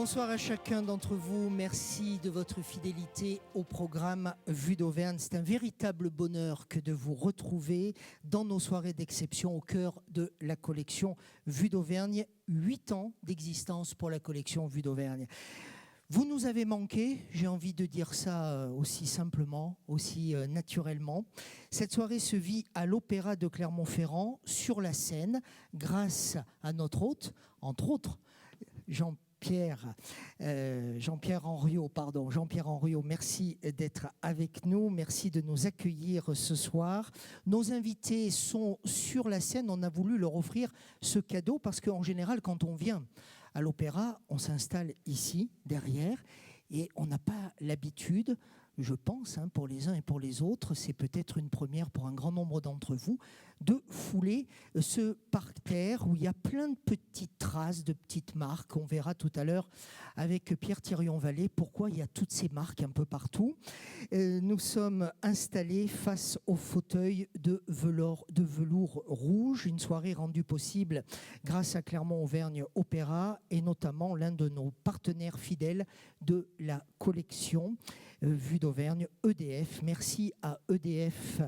Bonsoir à chacun d'entre vous. Merci de votre fidélité au programme Vue d'Auvergne. C'est un véritable bonheur que de vous retrouver dans nos soirées d'exception au cœur de la collection Vue d'Auvergne. 8 ans d'existence pour la collection Vue d'Auvergne. Vous nous avez manqué, j'ai envie de dire ça aussi simplement, aussi naturellement. Cette soirée se vit à l'Opéra de Clermont-Ferrand, sur la scène, grâce à notre hôte, entre autres, Jean-Pierre Henriot, merci d'être avec nous, merci de nous accueillir ce soir. Nos invités sont sur la scène, on a voulu leur offrir ce cadeau parce qu'en général, quand on vient à l'opéra, on s'installe ici, derrière, et on n'a pas l'habitude, je pense, pour les uns et pour les autres, c'est peut-être une première pour un grand nombre d'entre vous, de fouler ce parterre où il y a plein de petites traces, de petites marques. On verra tout à l'heure avec Pierre Thirion-Vallée pourquoi il y a toutes ces marques un peu partout. Nous sommes installés face au fauteuil de velours rouge, une soirée rendue possible grâce à Clermont-Auvergne Opéra et notamment l'un de nos partenaires fidèles de la collection Vue d'Auvergne, EDF. Merci à EDF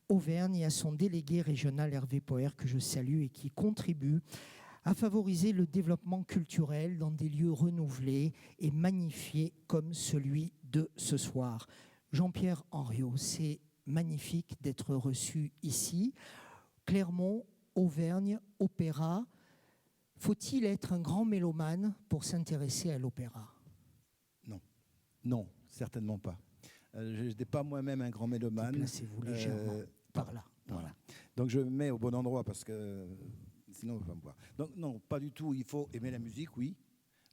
Auvergne et à son délégué régional Hervé Poher que je salue et qui contribue à favoriser le développement culturel dans des lieux renouvelés et magnifiés comme celui de ce soir. Jean-Pierre Henriot, c'est magnifique d'être reçu ici. Clermont, Auvergne, opéra. Faut-il être un grand mélomane pour s'intéresser à l'opéra ? Non, certainement pas. Je n'étais pas moi-même un grand mélomane. Placez-vous légèrement par là. Voilà. Donc je me mets au bon endroit parce que sinon on ne va pas me voir. Donc non, pas du tout. Il faut aimer la musique, oui.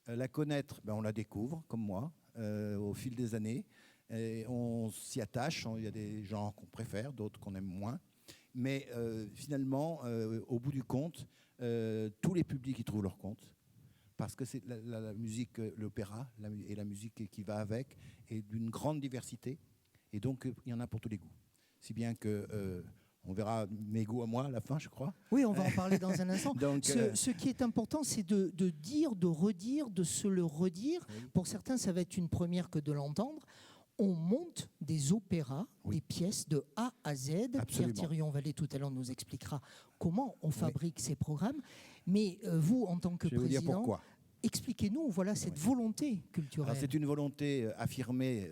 La connaître, on la découvre, comme moi, au fil des années. Et on s'y attache. Il y a des genres qu'on préfère, d'autres qu'on aime moins. Mais finalement, au bout du compte, tous les publics y trouvent leur compte. Parce que c'est la musique, l'opéra et la musique qui va avec est d'une grande diversité. Et donc, il y en a pour tous les goûts. Si bien que on verra mes goûts à moi à la fin, je crois. Oui, on va en parler dans un instant. Donc, ce qui est important, c'est de dire, de redire, de se le redire. Oui. Pour certains, ça va être une première que de l'entendre. On monte des opéras, des pièces de A à Z. Absolument. Pierre Thirion-Vallée, tout à l'heure, nous expliquera comment on fabrique ces programmes. Mais vous, en tant que président, vais vous dire pourquoi. Expliquez-nous cette volonté culturelle. Alors, c'est une volonté affirmée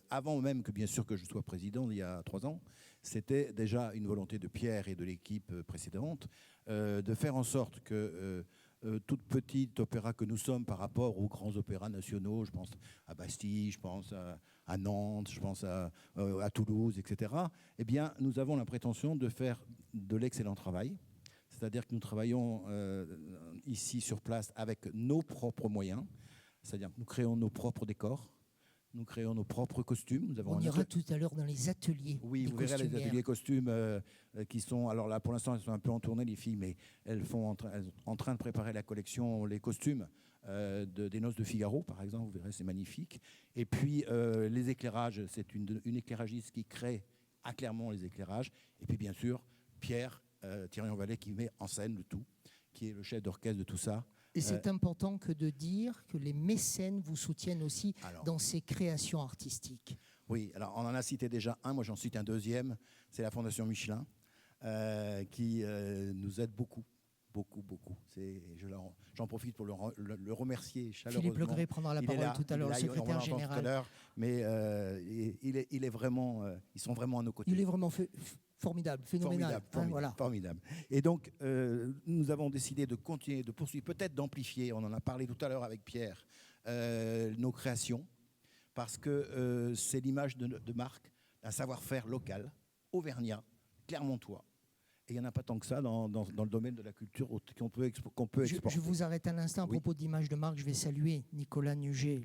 avant même que, bien sûr, que je sois président il y a 3 ans. C'était déjà une volonté de Pierre et de l'équipe précédente de faire en sorte que toute petite opéra que nous sommes par rapport aux grands opéras nationaux, je pense à Bastille, je pense à Nantes, je pense à Toulouse, etc., eh bien, nous avons la prétention de faire de l'excellent travail. C'est-à-dire que nous travaillons ici sur place avec nos propres moyens. C'est-à-dire que nous créons nos propres décors, nous créons nos propres costumes. On ira tout à l'heure dans les ateliers. Oui, vous verrez les ateliers costumes qui sont... Alors là, pour l'instant, elles sont un peu en tournée, les filles, mais elles sont en train de préparer la collection, les costumes des Noces de Figaro, par exemple. Vous verrez, c'est magnifique. Et puis, les éclairages, c'est une éclairagiste qui crée à Clermont les éclairages. Et puis, bien sûr, Pierre Thirion-Vallée qui met en scène le tout, qui est le chef d'orchestre de tout ça. Et c'est important que de dire que les mécènes vous soutiennent aussi dans ces créations artistiques. Oui, alors on en a cité déjà un, moi j'en cite un deuxième, c'est la Fondation Michelin, qui nous aide beaucoup. J'en profite pour le remercier chaleureusement. Philippe Legré prendra la parole tout à l'heure, le secrétaire général. Mais il est vraiment, ils sont vraiment à nos côtés. Il est vraiment formidable, phénoménal. Formidable. Et donc, nous avons décidé de continuer, de poursuivre, peut-être d'amplifier, on en a parlé tout à l'heure avec Pierre, nos créations, parce que c'est l'image de marque, un savoir-faire local, auvergnat, clermontois. Et il n'y en a pas tant que ça dans le domaine de la culture qu'on peut exporter. Je vous arrête un instant à propos d'image de marque. Je vais saluer Nicolas Nuget,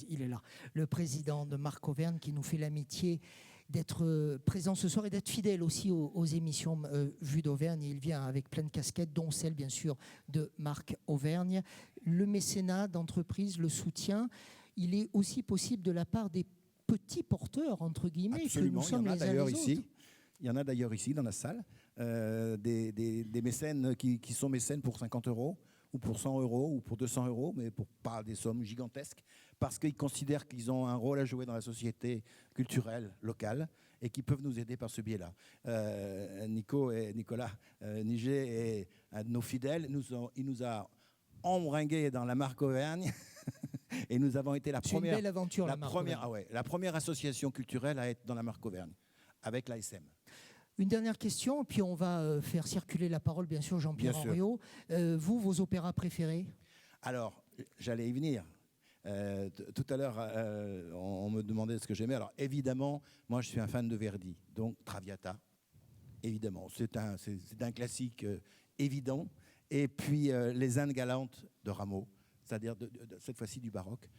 il est là, le président de Marc Auvergne, qui nous fait l'amitié d'être présent ce soir et d'être fidèle aussi aux émissions Vue d'Auvergne. Il vient avec plein de casquettes, dont celle, bien sûr, de Marc Auvergne. Le mécénat d'entreprise, le soutien, il est aussi possible de la part des petits porteurs, entre guillemets, Absolument. que nous sommes les uns les autres. Il y en a d'ailleurs ici, dans la salle, des mécènes qui sont mécènes pour 50 € ou pour 100 euros, ou pour 200 euros, mais pour pas des sommes gigantesques, parce qu'ils considèrent qu'ils ont un rôle à jouer dans la société culturelle locale et qu'ils peuvent nous aider par ce biais-là. Nicolas Niger est un de nos fidèles. Il nous a embringués dans la marque Auvergne et nous avons été la C'est une première, belle aventure, la marque Auvergne. la première association culturelle à être dans la marque Auvergne, avec l'ASM. Une dernière question, puis on va faire circuler la parole, bien sûr, Jean-Pierre Henriot. Vous, vos opéras préférés? Alors, j'allais y venir. Tout à l'heure, on me demandait ce que j'aimais. Alors, évidemment, moi, je suis un fan de Verdi, donc Traviata, évidemment. C'est un classique évident. Et puis, les Indes galantes de Rameau, c'est-à-dire cette fois-ci du baroque.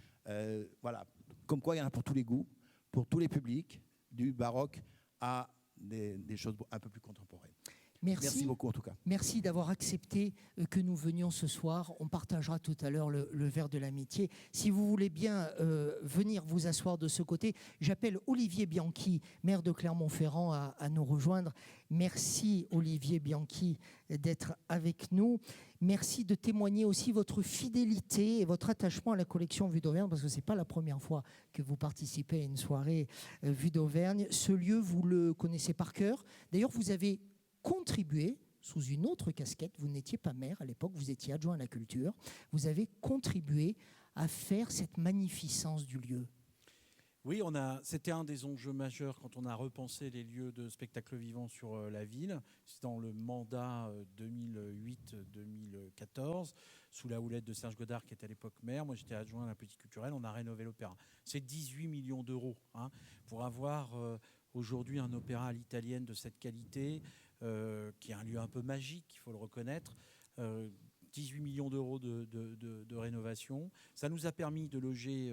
Voilà. Comme quoi, il y en a pour tous les goûts, pour tous les publics, du baroque à des choses un peu plus contemporaines. Merci beaucoup en tout cas. Merci d'avoir accepté que nous venions ce soir. On partagera tout à l'heure le verre de l'amitié. Si vous voulez bien venir vous asseoir de ce côté, j'appelle Olivier Bianchi, maire de Clermont-Ferrand, à nous rejoindre. Merci Olivier Bianchi d'être avec nous. Merci de témoigner aussi votre fidélité et votre attachement à la collection Vue d'Auvergne, parce que ce n'est pas la première fois que vous participez à une soirée Vue d'Auvergne. Ce lieu, vous le connaissez par cœur. D'ailleurs, vous avez contribué sous une autre casquette. Vous n'étiez pas maire à l'époque, vous étiez adjoint à la culture. Vous avez contribué à faire cette magnificence du lieu. Oui, c'était un des enjeux majeurs quand on a repensé les lieux de spectacle vivant sur la ville. C'est dans le mandat 2008-2014, sous la houlette de Serge Godard, qui était à l'époque maire. Moi, j'étais adjoint à la politique culturelle. On a rénové l'opéra. C'est 18 millions d'euros pour avoir aujourd'hui un opéra à l'italienne de cette qualité, qui est un lieu un peu magique, il faut le reconnaître. 18 millions d'euros de rénovation. Ça nous a permis de loger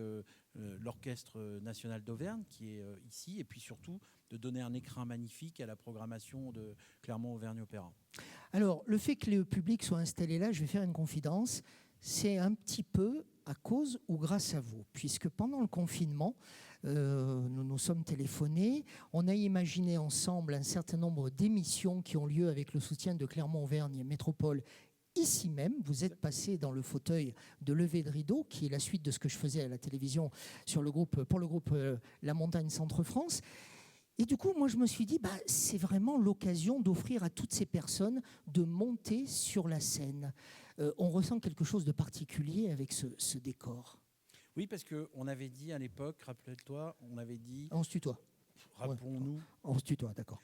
l'Orchestre national d'Auvergne, qui est ici, et puis surtout de donner un écrin magnifique à la programmation de Clermont-Auvergne Opéra. Alors, le fait que le public soit installé là, je vais faire une confidence, c'est un petit peu à cause ou grâce à vous, puisque pendant le confinement, nous nous sommes téléphonés, on a imaginé ensemble un certain nombre d'émissions qui ont lieu avec le soutien de Clermont-Auvergne Métropole. Ici même, vous êtes passé dans le fauteuil de lever de rideau, qui est la suite de ce que je faisais à la télévision pour le groupe La Montagne Centre-France. Et du coup, moi, je me suis dit, c'est vraiment l'occasion d'offrir à toutes ces personnes de monter sur la scène. On ressent quelque chose de particulier avec ce décor. Oui, parce qu'on avait dit à l'époque, rappelle-toi, on avait dit... On se tutoie. Rappelons-nous. On se tutoie, d'accord.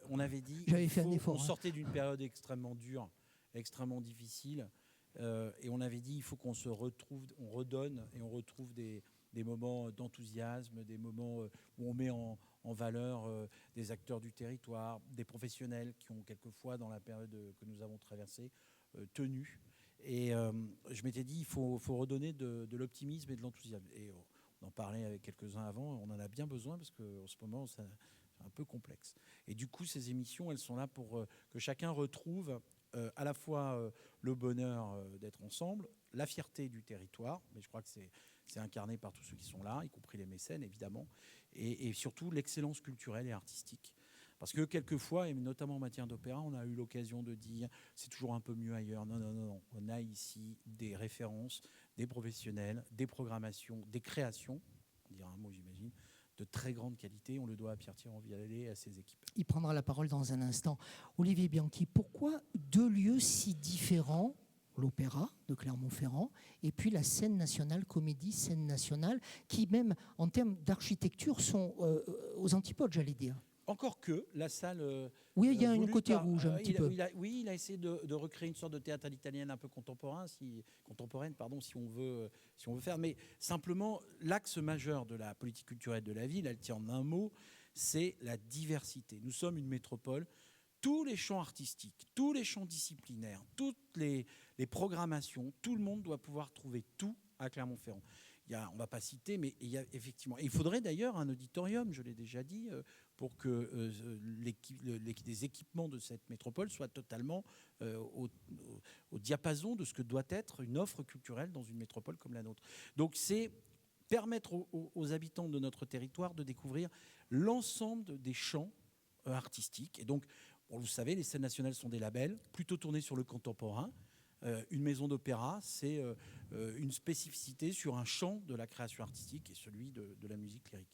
On avait dit... J'avais fait un effort. On sortait d'une période extrêmement dure, extrêmement difficile, et on avait dit il faut qu'on se retrouve, on redonne et on retrouve des moments d'enthousiasme, des moments où on met en valeur des acteurs du territoire, des professionnels qui ont quelquefois dans la période que nous avons traversée tenu. Et je m'étais dit il faut redonner de l'optimisme et de l'enthousiasme. Et on en parlait avec quelques-uns avant, on en a bien besoin parce qu'en ce moment c'est un peu complexe. Et du coup ces émissions elles sont là pour que chacun retrouve à la fois le bonheur d'être ensemble, la fierté du territoire, mais je crois que c'est incarné par tous ceux qui sont là, y compris les mécènes évidemment, et surtout l'excellence culturelle et artistique. Parce que quelquefois, et notamment en matière d'opéra, on a eu l'occasion de dire c'est toujours un peu mieux ailleurs. Non. On a ici des références, des professionnels, des programmations, des créations, on dira un mot j'imagine, de très grande qualité. On le doit à Pierre-Thierry Envialet et à ses équipes. Il prendra la parole dans un instant. Olivier Bianchi, pourquoi deux lieux si différents, l'Opéra de Clermont-Ferrand et puis la scène nationale, Comédie Scène Nationale, qui même en termes d'architecture sont aux antipodes, j'allais dire? Encore que la salle... oui, il y a un côté rouge un petit peu. Il a essayé de recréer une sorte de théâtre à l'italienne un peu contemporaine, si on veut faire. Mais simplement, l'axe majeur de la politique culturelle de la ville, elle tient en un mot, c'est la diversité. Nous sommes une métropole. Tous les champs artistiques, tous les champs disciplinaires, toutes les programmations, tout le monde doit pouvoir trouver tout à Clermont-Ferrand. On ne va pas citer, mais il y a effectivement... Et il faudrait d'ailleurs un auditorium, je l'ai déjà dit, pour que les équipements de cette métropole soient totalement au diapason de ce que doit être une offre culturelle dans une métropole comme la nôtre. Donc c'est permettre aux habitants de notre territoire de découvrir l'ensemble des champs artistiques. Et donc, vous savez, les scènes nationales sont des labels plutôt tournés sur le contemporain, Une maison d'opéra, c'est une spécificité sur un champ de la création artistique et celui de la musique lyrique.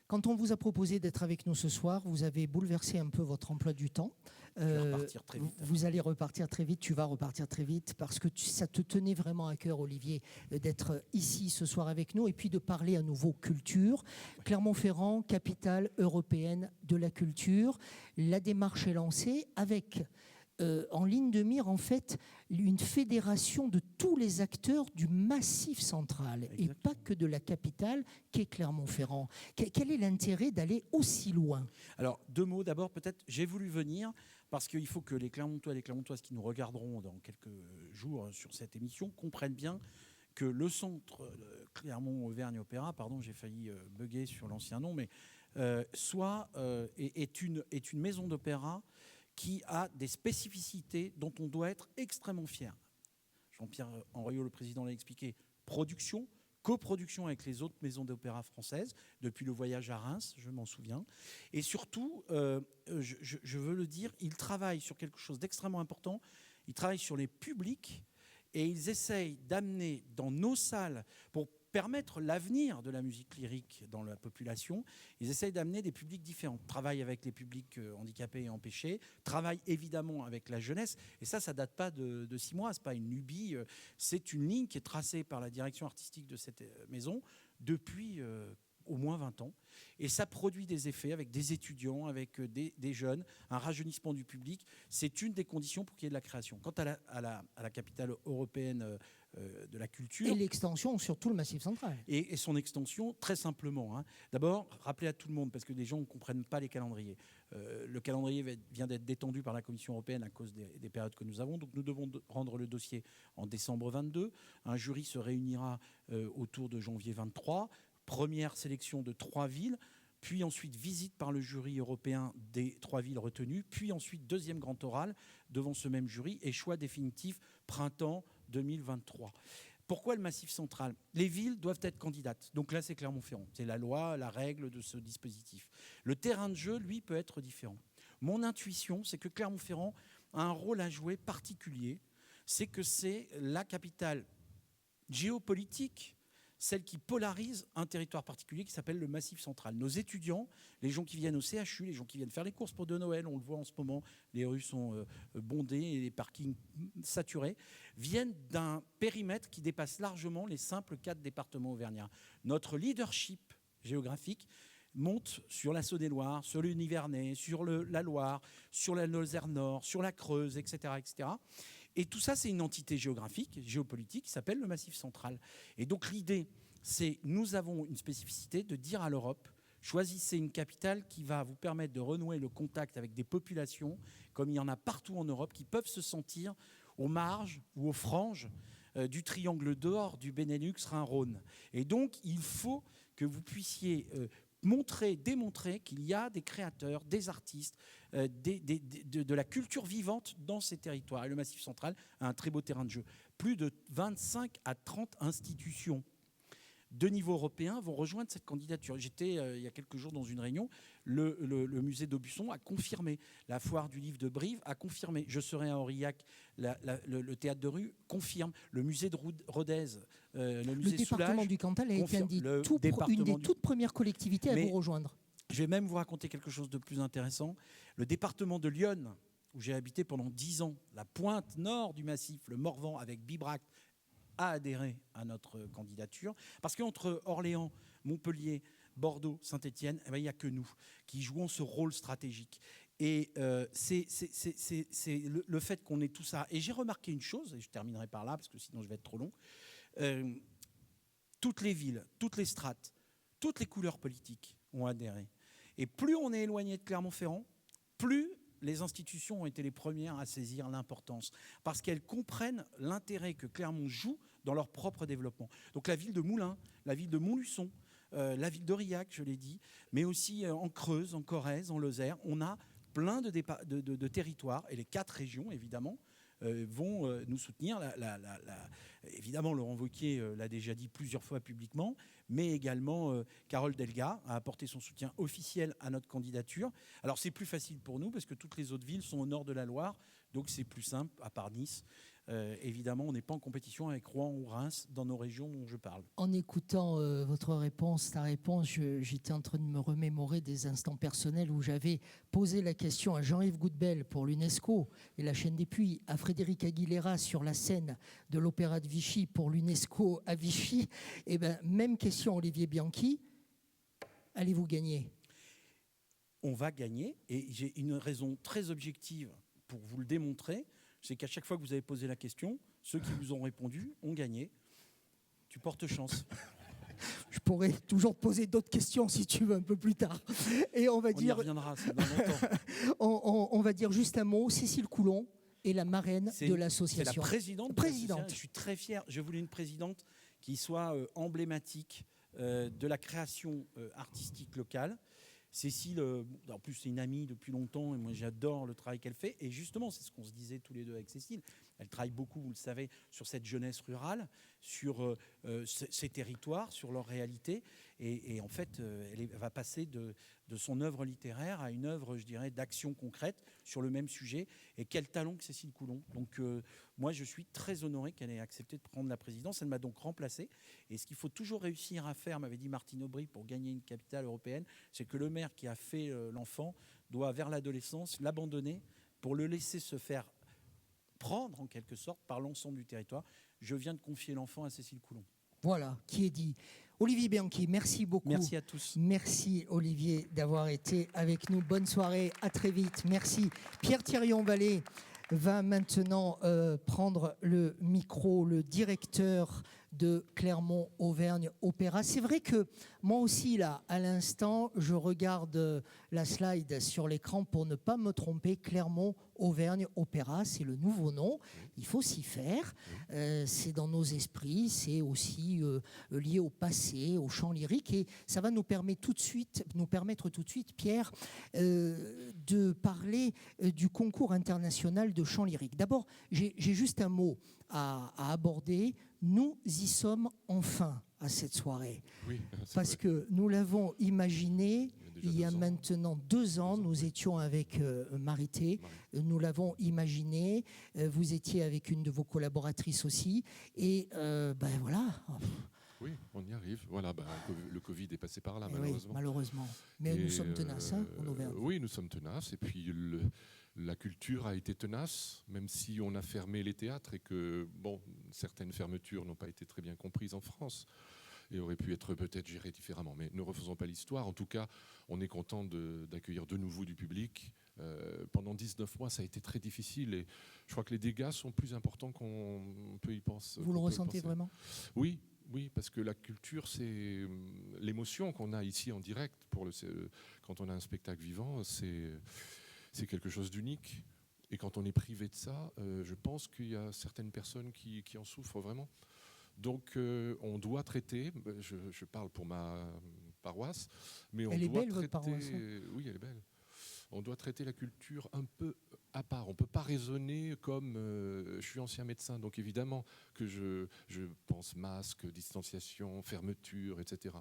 Quand on vous a proposé d'être avec nous ce soir, vous avez bouleversé un peu votre emploi du temps. Je vais repartir très vite. Vous allez repartir très vite, tu vas repartir très vite, parce que ça te tenait vraiment à cœur, Olivier, d'être ici ce soir avec nous et puis de parler à nouveau culture. Ouais. Clermont-Ferrand, capitale européenne de la culture. La démarche est lancée avec... en ligne de mire, en fait, une fédération de tous les acteurs du Massif central. Exactement. Et pas que de la capitale qu'est Clermont-Ferrand. Quel est l'intérêt d'aller aussi loin? Alors, 2 mots. D'abord, peut-être, j'ai voulu venir parce qu'il faut que les Clermontois et les Clermontoises qui nous regarderont dans quelques jours sur cette émission comprennent bien que le centre Clermont-Auvergne-Opéra, pardon, j'ai failli bugger sur l'ancien nom, mais est une maison d'opéra qui a des spécificités dont on doit être extrêmement fier. Jean-Pierre Henriot, le président, l'a expliqué. Production, coproduction avec les autres maisons d'opéra françaises, depuis le voyage à Reims, je m'en souviens. Et surtout, je veux le dire, ils travaillent sur quelque chose d'extrêmement important. Ils travaillent sur les publics et ils essayent d'amener dans nos salles, pour permettre l'avenir de la musique lyrique dans la population, ils essayent d'amener des publics différents. Travaillent avec les publics handicapés et empêchés, travaillent évidemment avec la jeunesse. Et ça ne date pas de 6 mois, ce n'est pas une lubie. C'est une ligne qui est tracée par la direction artistique de cette maison depuis au moins 20 ans. Et ça produit des effets avec des étudiants, avec des jeunes, un rajeunissement du public. C'est une des conditions pour qu'il y ait de la création. Quant à la capitale européenne de la culture... Et l'extension sur tout le Massif central. Et son extension, très simplement. D'abord, rappeler à tout le monde, parce que les gens ne comprennent pas les calendriers. Le calendrier vient d'être détendu par la Commission européenne à cause des périodes que nous avons. Donc nous devons rendre le dossier en décembre 22. Un jury se réunira autour de janvier 23. Première sélection de 3 villes, puis ensuite visite par le jury européen des 3 villes retenues, puis ensuite deuxième grand oral devant ce même jury et choix définitif printemps 2023. Pourquoi le Massif central? Les villes doivent être candidates. Donc là, c'est Clermont-Ferrand. C'est la loi, la règle de ce dispositif. Le terrain de jeu, lui, peut être différent. Mon intuition, c'est que Clermont-Ferrand a un rôle à jouer particulier. C'est que c'est la capitale géopolitique, celle qui polarise un territoire particulier qui s'appelle le Massif central. Nos étudiants, les gens qui viennent au CHU, les gens qui viennent faire les courses pour de Noël, on le voit en ce moment, les rues sont bondées et les parkings saturés, viennent d'un périmètre qui dépasse largement les simples 4 départements auvergnats. Notre leadership géographique monte sur la Saône-et-Loire, sur le Nivernais, sur la Loire, sur la Lozère Nord, sur la Creuse, etc., etc. Et tout ça, c'est une entité géographique, géopolitique, qui s'appelle le Massif central. Et donc l'idée, c'est, nous avons une spécificité de dire à l'Europe, choisissez une capitale qui va vous permettre de renouer le contact avec des populations, comme il y en a partout en Europe, qui peuvent se sentir aux marges ou aux franges du triangle d'or du Benelux Rhin-Rhône. Et donc, il faut que vous puissiez démontrer qu'il y a des créateurs, des artistes, de la culture vivante dans ces territoires. Et le Massif central a un très beau terrain de jeu. Plus de 25 à 30 institutions de niveau européen vont rejoindre cette candidature. J'étais il y a quelques jours dans une réunion, le musée d'Aubusson a confirmé, la foire du livre de Brive a confirmé, je serai à Aurillac, le théâtre de rue confirme, le musée de Rodez, le musée le département Soulages, du Cantal a été une des toutes premières collectivités à vous rejoindre. Je vais même vous raconter quelque chose de plus intéressant. Le département de l'Yonne, où j'ai habité pendant 10 ans, la pointe nord du massif, le Morvan avec Bibrac, a adhéré à notre candidature. Parce qu'entre Orléans, Montpellier, Bordeaux, Saint-Étienne, il n'y a que nous qui jouons ce rôle stratégique. Et c'est le fait qu'on ait tout ça. Et j'ai remarqué une chose, et je terminerai par là, parce que sinon je vais être trop long. Toutes les villes, toutes les strates, toutes les couleurs politiques ont adhéré. Et plus on est éloigné de Clermont-Ferrand, plus les institutions ont été les premières à saisir l'importance, parce qu'elles comprennent l'intérêt que Clermont joue dans leur propre développement. Donc la ville de Moulins, la ville de Montluçon, la ville d'Aurillac, je l'ai dit, mais aussi en Creuse, en Corrèze, en Lozère, on a plein de territoires, et les 4 régions, évidemment, vont nous soutenir. Évidemment, Laurent Wauquiez l'a déjà dit plusieurs fois publiquement, mais également Carole Delga a apporté son soutien officiel à notre candidature. Alors c'est plus facile pour nous parce que toutes les autres villes sont au nord de la Loire, donc c'est plus simple, à part Nice, évidemment, on n'est pas en compétition avec Rouen ou Reims dans nos régions dont je parle. En écoutant votre réponse, ta réponse, j'étais en train de me remémorer des instants personnels où j'avais posé la question à Jean-Yves Goudbel pour l'UNESCO et la chaîne des Puys, à Frédéric Aguilera sur la scène de l'Opéra de Vichy pour l'UNESCO à Vichy. Et ben, même question, Olivier Bianchi. Allez-vous gagner ? On va gagner, et j'ai une raison très objective pour vous le démontrer, c'est qu'à chaque fois que vous avez posé la question, ceux qui vous ont répondu ont gagné. Tu portes chance. Je pourrais toujours poser d'autres questions si tu veux un peu plus tard. Et on va y reviendra, c'est dans longtemps. on va dire juste un mot. Cécile Coulon est la marraine de l'association. C'est la présidente. Je suis très fier. Je voulais une présidente qui soit emblématique de la création artistique locale. Cécile, en plus c'est une amie depuis longtemps et moi j'adore le travail qu'elle fait, et justement c'est ce qu'on se disait tous les deux avec Cécile, elle travaille beaucoup, vous le savez, sur cette jeunesse rurale, sur ces territoires, sur leur réalité, et en fait elle va passer de son œuvre littéraire à une œuvre, je dirais, d'action concrète sur le même sujet, et quel talent que Cécile Coulon. Donc moi je suis très honoré qu'elle ait accepté de prendre la présidence, elle m'a donc remplacé, et ce qu'il faut toujours réussir à faire, m'avait dit Martine Aubry, pour gagner une capitale européenne, c'est que le maire qui a fait l'enfant doit, vers l'adolescence, l'abandonner pour le laisser se faire prendre, en quelque sorte, par l'ensemble du territoire. Je viens de confier l'enfant à Cécile Coulon. Voilà, qui est dit. Olivier Bianchi, merci beaucoup. Merci à tous. Merci Olivier d'avoir été avec nous. Bonne soirée, à très vite. Merci. Pierre Thirion-Vallée va maintenant prendre le micro, le directeur de Clermont-Auvergne Opéra. C'est vrai que moi aussi, là, à l'instant, je regarde la slide sur l'écran pour ne pas me tromper. Clermont-Auvergne Opéra, c'est le nouveau nom. Il faut s'y faire. C'est dans nos esprits. C'est aussi lié au passé, au chant lyrique. Et ça va nous permettre tout de suite, Pierre, de parler du concours international de chant lyrique. D'abord, j'ai juste un mot à aborder. Nous y sommes enfin à cette soirée. Oui, parce vrai. que nous l'avons imaginé il y a 2 ans. maintenant 2 ans. Nous étions avec Marité. Nous l'avons imaginé. Vous étiez avec une de vos collaboratrices aussi. Et ben voilà. Oui, on y arrive. Voilà, le Covid est passé par là, Et malheureusement. oui, malheureusement. Mais nous sommes tenaces, en Auvergne. Oui, nous sommes tenaces. Et puis, la culture a été tenace, même si on a fermé les théâtres et que, bon, certaines fermetures n'ont pas été très bien comprises en France et auraient pu être peut-être gérées différemment. Mais ne refaisons pas l'histoire. En tout cas, on est content d'accueillir de nouveau du public. Pendant 19 mois, ça a été très difficile et je crois que les dégâts sont plus importants qu'on peut y penser. Vous le ressentez vraiment ? Oui. Oui, parce que la culture, c'est l'émotion qu'on a ici en direct. Quand on a un spectacle vivant, c'est quelque chose d'unique. Et quand on est privé de ça, je pense qu'il y a certaines personnes qui en souffrent vraiment. Donc, on doit traiter, je parle pour ma paroisse, mais on doit traiter... Elle est belle, votre paroisse, hein ? Oui, elle est belle. On doit traiter la culture un peu à part. On ne peut pas raisonner comme... je suis ancien médecin, donc évidemment que je pense masque, distanciation, fermeture, etc.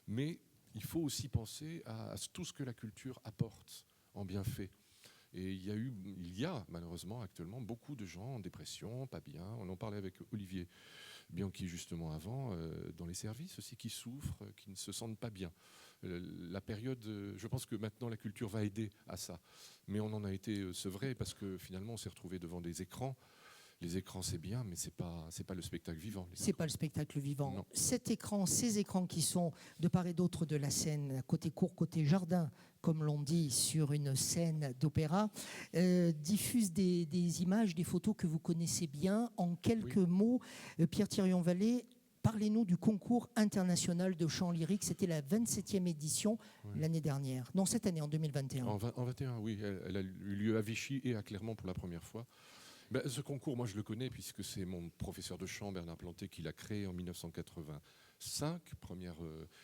Mais il faut aussi penser à tout ce que la culture apporte en bienfait. Et il y a malheureusement actuellement beaucoup de gens en dépression, pas bien. On en parlait avec Olivier Bianchi justement avant, dans les services aussi, qui souffrent, qui ne se sentent pas bien. La période, je pense que maintenant la culture va aider à ça. Mais on en a été sevré parce que finalement on s'est retrouvé devant des écrans. Les écrans c'est bien, mais c'est pas le spectacle vivant. C'est pas le spectacle vivant. Non. Ces écrans qui sont de part et d'autre de la scène, côté cour, côté jardin, comme l'on dit sur une scène d'opéra, diffusent des images, des photos que vous connaissez bien. En quelques mots, Pierre Thirion-Vallée, parlez-nous du concours international de chant lyrique. C'était la 27e édition l'année dernière. Non, cette année, en 2021. En 2021, oui. Elle a eu lieu à Vichy et à Clermont pour la première fois. Ce concours, moi, je le connais puisque c'est mon professeur de chant, Bernard Planté, qui l'a créé en 1985, première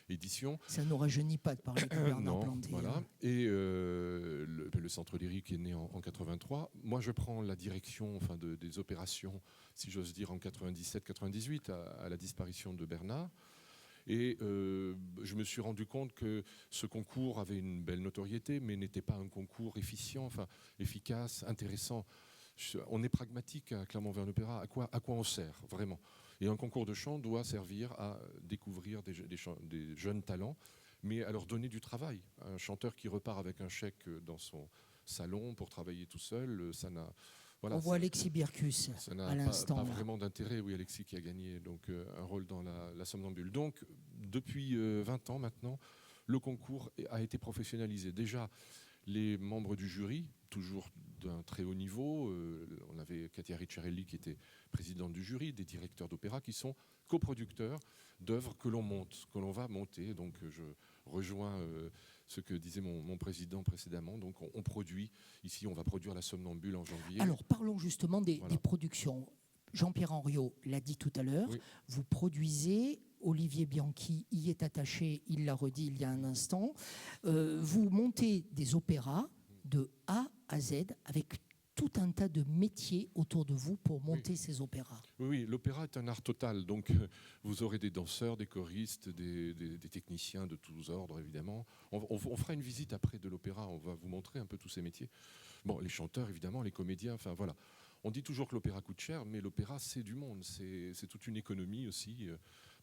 édition. Ça ne nous rajeunit pas de parler de Bernard Planté. Voilà. Et le Centre lyrique est né en 83. Moi, je prends la direction des opérations, si j'ose dire, en 97-98, à la disparition de Bernard. Et je me suis rendu compte que ce concours avait une belle notoriété, mais n'était pas un concours efficient, efficace, intéressant. On est pragmatique à Clermont-Ferrand-Opéra. À quoi on sert vraiment? Et un concours de chant doit servir à découvrir des jeunes talents, mais à leur donner du travail. Un chanteur qui repart avec un chèque dans son salon pour travailler tout seul, ça n'a... Voilà, on voit Alexis Birkus ça n'a à l'instant. pas vraiment d'intérêt. Oui, Alexis qui a gagné donc, un rôle dans la Somnambule. Donc, depuis 20 ans maintenant, le concours a été professionnalisé. Déjà, les membres du jury, toujours d'un très haut niveau, on avait Katia Ricciarelli qui était présidente du jury, des directeurs d'opéra qui sont coproducteurs d'œuvres que l'on monte, que l'on va monter. Donc, je rejoins ce que disait mon président précédemment. Donc on produit, ici on va produire la Somnambule en janvier. Alors parlons justement des productions. Jean-Pierre Henriot l'a dit tout à l'heure, vous produisez, Olivier Bianchi y est attaché, il l'a redit il y a un instant, vous montez des opéras de A à Z avec tout un tas de métiers autour de vous pour monter ces opéras. Oui, l'opéra est un art total, donc vous aurez des danseurs, des choristes, des techniciens de tous ordres, évidemment. On fera une visite après de l'opéra, on va vous montrer un peu tous ces métiers. Bon, les chanteurs, évidemment, les comédiens, enfin voilà. On dit toujours que l'opéra coûte cher, mais l'opéra, c'est du monde, c'est toute une économie aussi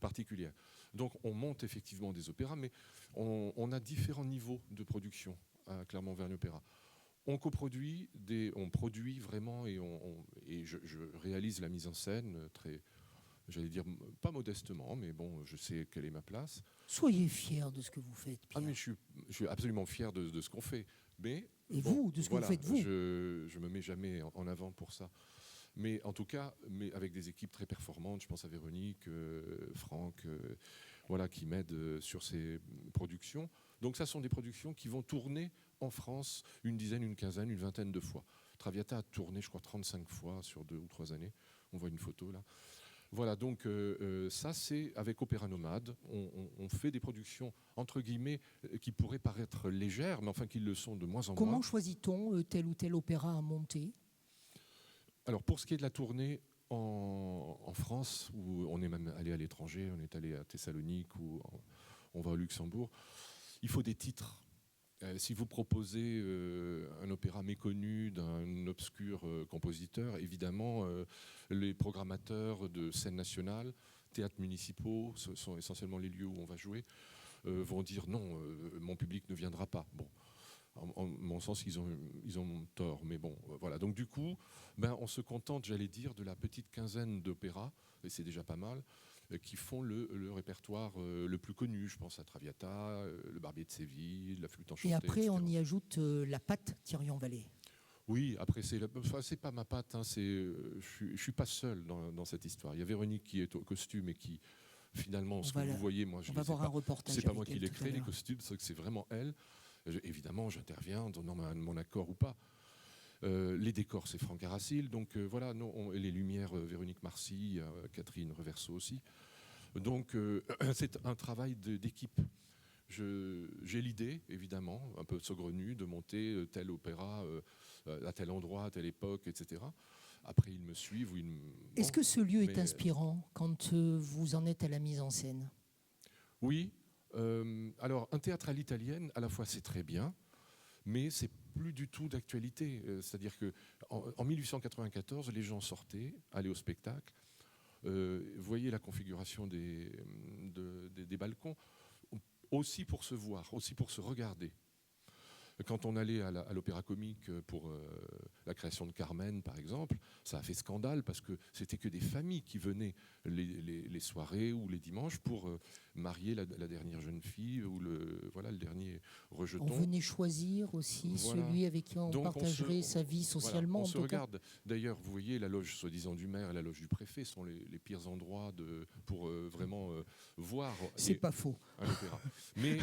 particulière. Donc on monte effectivement des opéras, mais on a différents niveaux de production à Clermont-Ferrand-Opéra. On coproduit, on produit vraiment et je réalise la mise en scène très, j'allais dire, pas modestement, mais bon, je sais quelle est ma place. Soyez fiers de ce que vous faites, Pierre. Ah, mais je suis absolument fier de ce qu'on fait. Mais, et bon, vous, de ce que vous faites, vous? Je me mets jamais en avant pour ça. Mais en tout cas, avec des équipes très performantes, je pense à Véronique, Franck, voilà, qui m'aident sur ces productions. Donc ça sont des productions qui vont tourner en France une dizaine, une quinzaine, une vingtaine de fois. Traviata a tourné, je crois, 35 fois sur 2 ou 3 années. On voit une photo là. Voilà, donc ça c'est avec Opéra Nomade. On fait des productions, entre guillemets, qui pourraient paraître légères, mais enfin qui le sont de moins en moins. Comment choisit-on tel ou tel opéra à monter? Alors pour ce qui est de la tournée en France, où on est même allé à l'étranger, on est allé à Thessalonique ou on va au Luxembourg, il faut des titres. Si vous proposez un opéra méconnu d'un obscur compositeur, évidemment, les programmateurs de scènes nationales, théâtres municipaux, ce sont essentiellement les lieux où on va jouer, vont dire non, mon public ne viendra pas. Bon, en mon sens, ils ont tort, mais bon, voilà. Donc du coup, on se contente, j'allais dire, de la petite quinzaine d'opéras, et c'est déjà pas mal, qui font le répertoire le plus connu. Je pense à Traviata, le Barbier de Séville, la Flûte enchantée. Et après, etc. on y ajoute la patte Thirion-Vallée. Oui, après, c'est pas ma patte. Hein, je suis pas seul dans cette histoire. Il y a Véronique qui est au costume et qui, finalement, ce que vous voyez, moi, je ne sais pas. C'est pas moi qui l'ai créé, les costumes, c'est vraiment elle. Évidemment, j'interviens, donnant mon accord ou pas. Les décors, c'est Franck Aracil. Donc voilà, et les lumières, Véronique Marcy, Catherine Reverso aussi. Donc c'est un travail d'équipe. J'ai l'idée, évidemment, un peu saugrenue, de monter tel opéra à tel endroit, à telle époque, etc. Après, ils me suivent. Est-ce que ce lieu est inspirant quand vous en êtes à la mise en scène? Oui. Alors, un théâtre à l'italienne, à la fois, c'est très bien, mais c'est plus du tout d'actualité. C'est-à-dire qu'en 1894, les gens sortaient, allaient au spectacle. Vous voyez la configuration des balcons, aussi pour se voir, aussi pour se regarder. Quand on allait à l'Opéra Comique pour la création de Carmen, par exemple, ça a fait scandale parce que c'était que des familles qui venaient les soirées ou les dimanches pour marier la dernière jeune fille ou le dernier rejeton. On venait choisir aussi celui avec qui on partagerait sa vie socialement. Voilà, on se regarde. D'ailleurs, vous voyez, la loge soi-disant du maire et la loge du préfet sont les pires endroits pour vraiment voir. C'est pas faux. Un opéra. Mais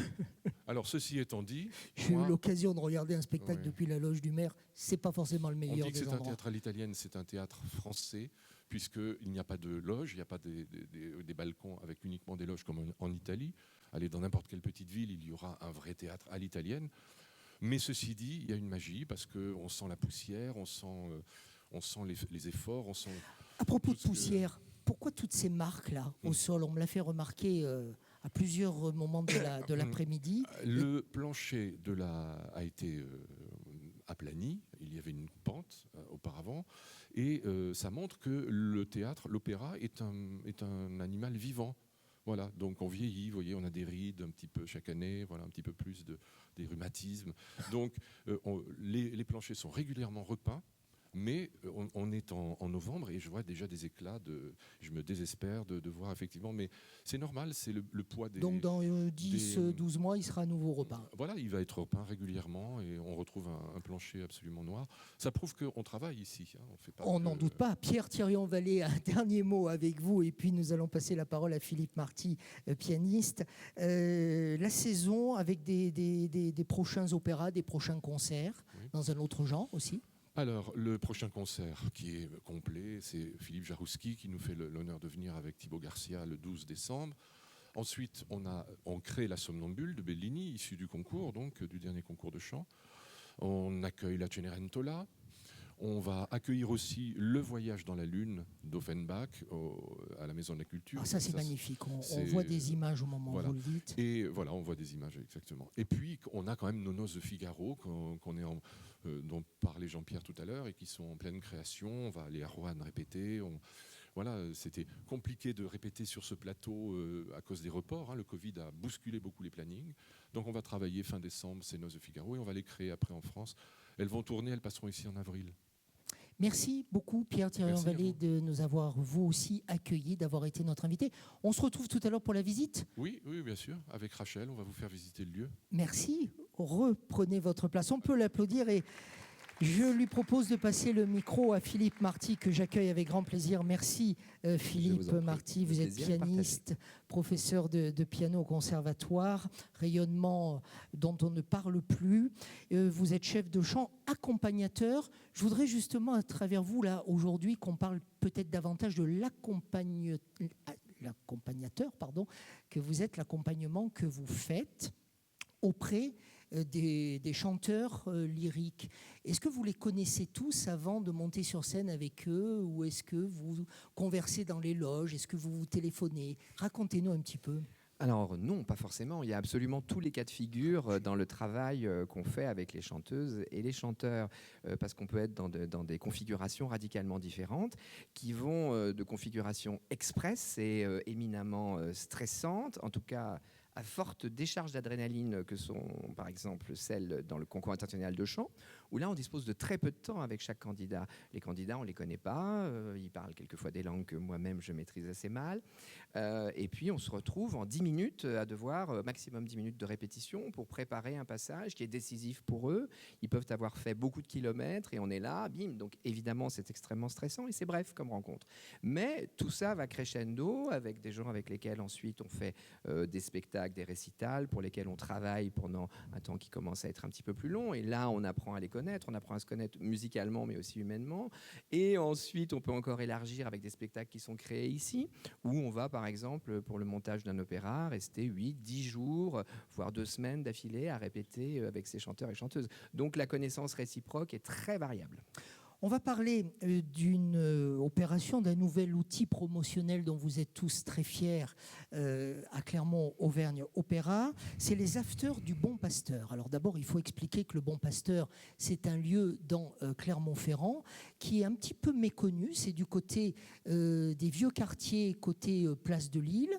alors, ceci étant dit, j'ai eu l'occasion de regarder un spectacle depuis la loge du maire. C'est pas forcément le meilleur des endroits. On dit que c'est un théâtre à l'italienne, c'est un théâtre français, puisqu'il n'y a pas de loge, il n'y a pas des balcons avec uniquement des loges comme en Italie. Allez dans n'importe quelle petite ville, il y aura un vrai théâtre à l'italienne. Mais ceci dit, il y a une magie parce qu'on sent la poussière, on sent les efforts, on sent. À propos de poussière, pourquoi toutes ces marques-là au sol? On me l'a fait remarquer à plusieurs moments de l'après-midi. Le plancher a été aplani, il y avait une pente auparavant, et ça montre que le théâtre, l'opéra est un animal vivant. Voilà, donc on vieillit, vous voyez, on a des rides un petit peu chaque année, voilà, un petit peu plus des rhumatismes. Donc les planchers sont régulièrement repeints, mais on est en novembre et je vois déjà des éclats, je me désespère de voir effectivement, mais c'est normal, c'est le poids des... Donc dans 10-12 mois, il sera à nouveau repeint. Voilà, il va être repeint régulièrement et on retrouve un plancher absolument noir. Ça prouve qu'on travaille ici. Hein, on n'en doute pas. Pierre Thirion-Vallée, un dernier mot avec vous et puis nous allons passer la parole à Philippe Marty, pianiste. La saison avec des prochains opéras, des prochains concerts, oui, dans un autre genre aussi. Alors, le prochain concert qui est complet, c'est Philippe Jarouski qui nous fait l'honneur de venir avec Thibaut Garcia le 12 décembre. Ensuite, on crée La Somnambule de Bellini, issue du concours, donc du dernier concours de chant. On accueille la Cenerentola. On va accueillir aussi Le Voyage dans la Lune d'Offenbach à la Maison de la Culture. Ah, ça, c'est magnifique. On voit des images au moment où vous le dites. Et voilà, on voit des images, exactement. Et puis, on a quand même nos Noces de Figaro, dont parlait Jean-Pierre tout à l'heure, et qui sont en pleine création. On va aller à Roanne répéter. Voilà, c'était compliqué de répéter sur ce plateau à cause des reports. Hein. Le Covid a bousculé beaucoup les plannings. Donc, on va travailler fin décembre ces Noces de Figaro et on va les créer après en France. Elles vont tourner, elles passeront ici en avril. Merci beaucoup Pierre Thirion-Vallée de nous avoir vous aussi accueillis, d'avoir été notre invité. On se retrouve tout à l'heure pour la visite ? Oui, bien sûr. Avec Rachel, on va vous faire visiter le lieu. Merci. Reprenez votre place. On peut l'applaudir et je lui propose de passer le micro à Philippe Marty, que j'accueille avec grand plaisir. Merci Philippe Marty, vous êtes pianiste, professeur de piano au conservatoire, rayonnement dont on ne parle plus. Vous êtes chef de chant, accompagnateur. Je voudrais justement à travers vous, là, aujourd'hui, qu'on parle peut-être davantage de l'accompagnateur, que vous êtes, l'accompagnement que vous faites auprès des chanteurs lyriques. Est-ce que vous les connaissez tous avant de monter sur scène avec eux, ou est-ce que vous conversez dans les loges, est-ce que vous vous téléphonez ? Racontez-nous un petit peu. Alors non, pas forcément. Il y a absolument tous les cas de figure dans le travail qu'on fait avec les chanteuses et les chanteurs, parce qu'on peut être dans des configurations radicalement différentes, qui vont de configurations express et éminemment stressantes, en tout cas à forte décharge d'adrénaline, que sont par exemple celles dans le concours international de chant, où là on dispose de très peu de temps avec chaque candidat. Les candidats, on ne les connaît pas, ils parlent quelquefois des langues que moi-même je maîtrise assez mal, et puis on se retrouve en 10 minutes à devoir, maximum 10 minutes de répétition pour préparer un passage qui est décisif pour eux. Ils peuvent avoir fait beaucoup de kilomètres et on est là, bim, donc évidemment c'est extrêmement stressant et c'est bref comme rencontre. Mais tout ça va crescendo avec des gens avec lesquels ensuite on fait des spectacles, des récitals pour lesquels on travaille pendant un temps qui commence à être un petit peu plus long, et là on apprend à les connaître, on apprend à se connaître musicalement mais aussi humainement, et ensuite on peut encore élargir avec des spectacles qui sont créés ici, où on va par exemple pour le montage d'un opéra rester 8-10 jours, voire 2 semaines d'affilée à répéter avec ces chanteurs et chanteuses. Donc la connaissance réciproque est très variable. On va parler d'une opération, d'un nouvel outil promotionnel dont vous êtes tous très fiers à Clermont-Auvergne Opéra. C'est les Afters du Bon Pasteur. Alors d'abord, il faut expliquer que le Bon Pasteur, c'est un lieu dans Clermont-Ferrand qui est un petit peu méconnu. C'est du côté des vieux quartiers, côté place de Lille.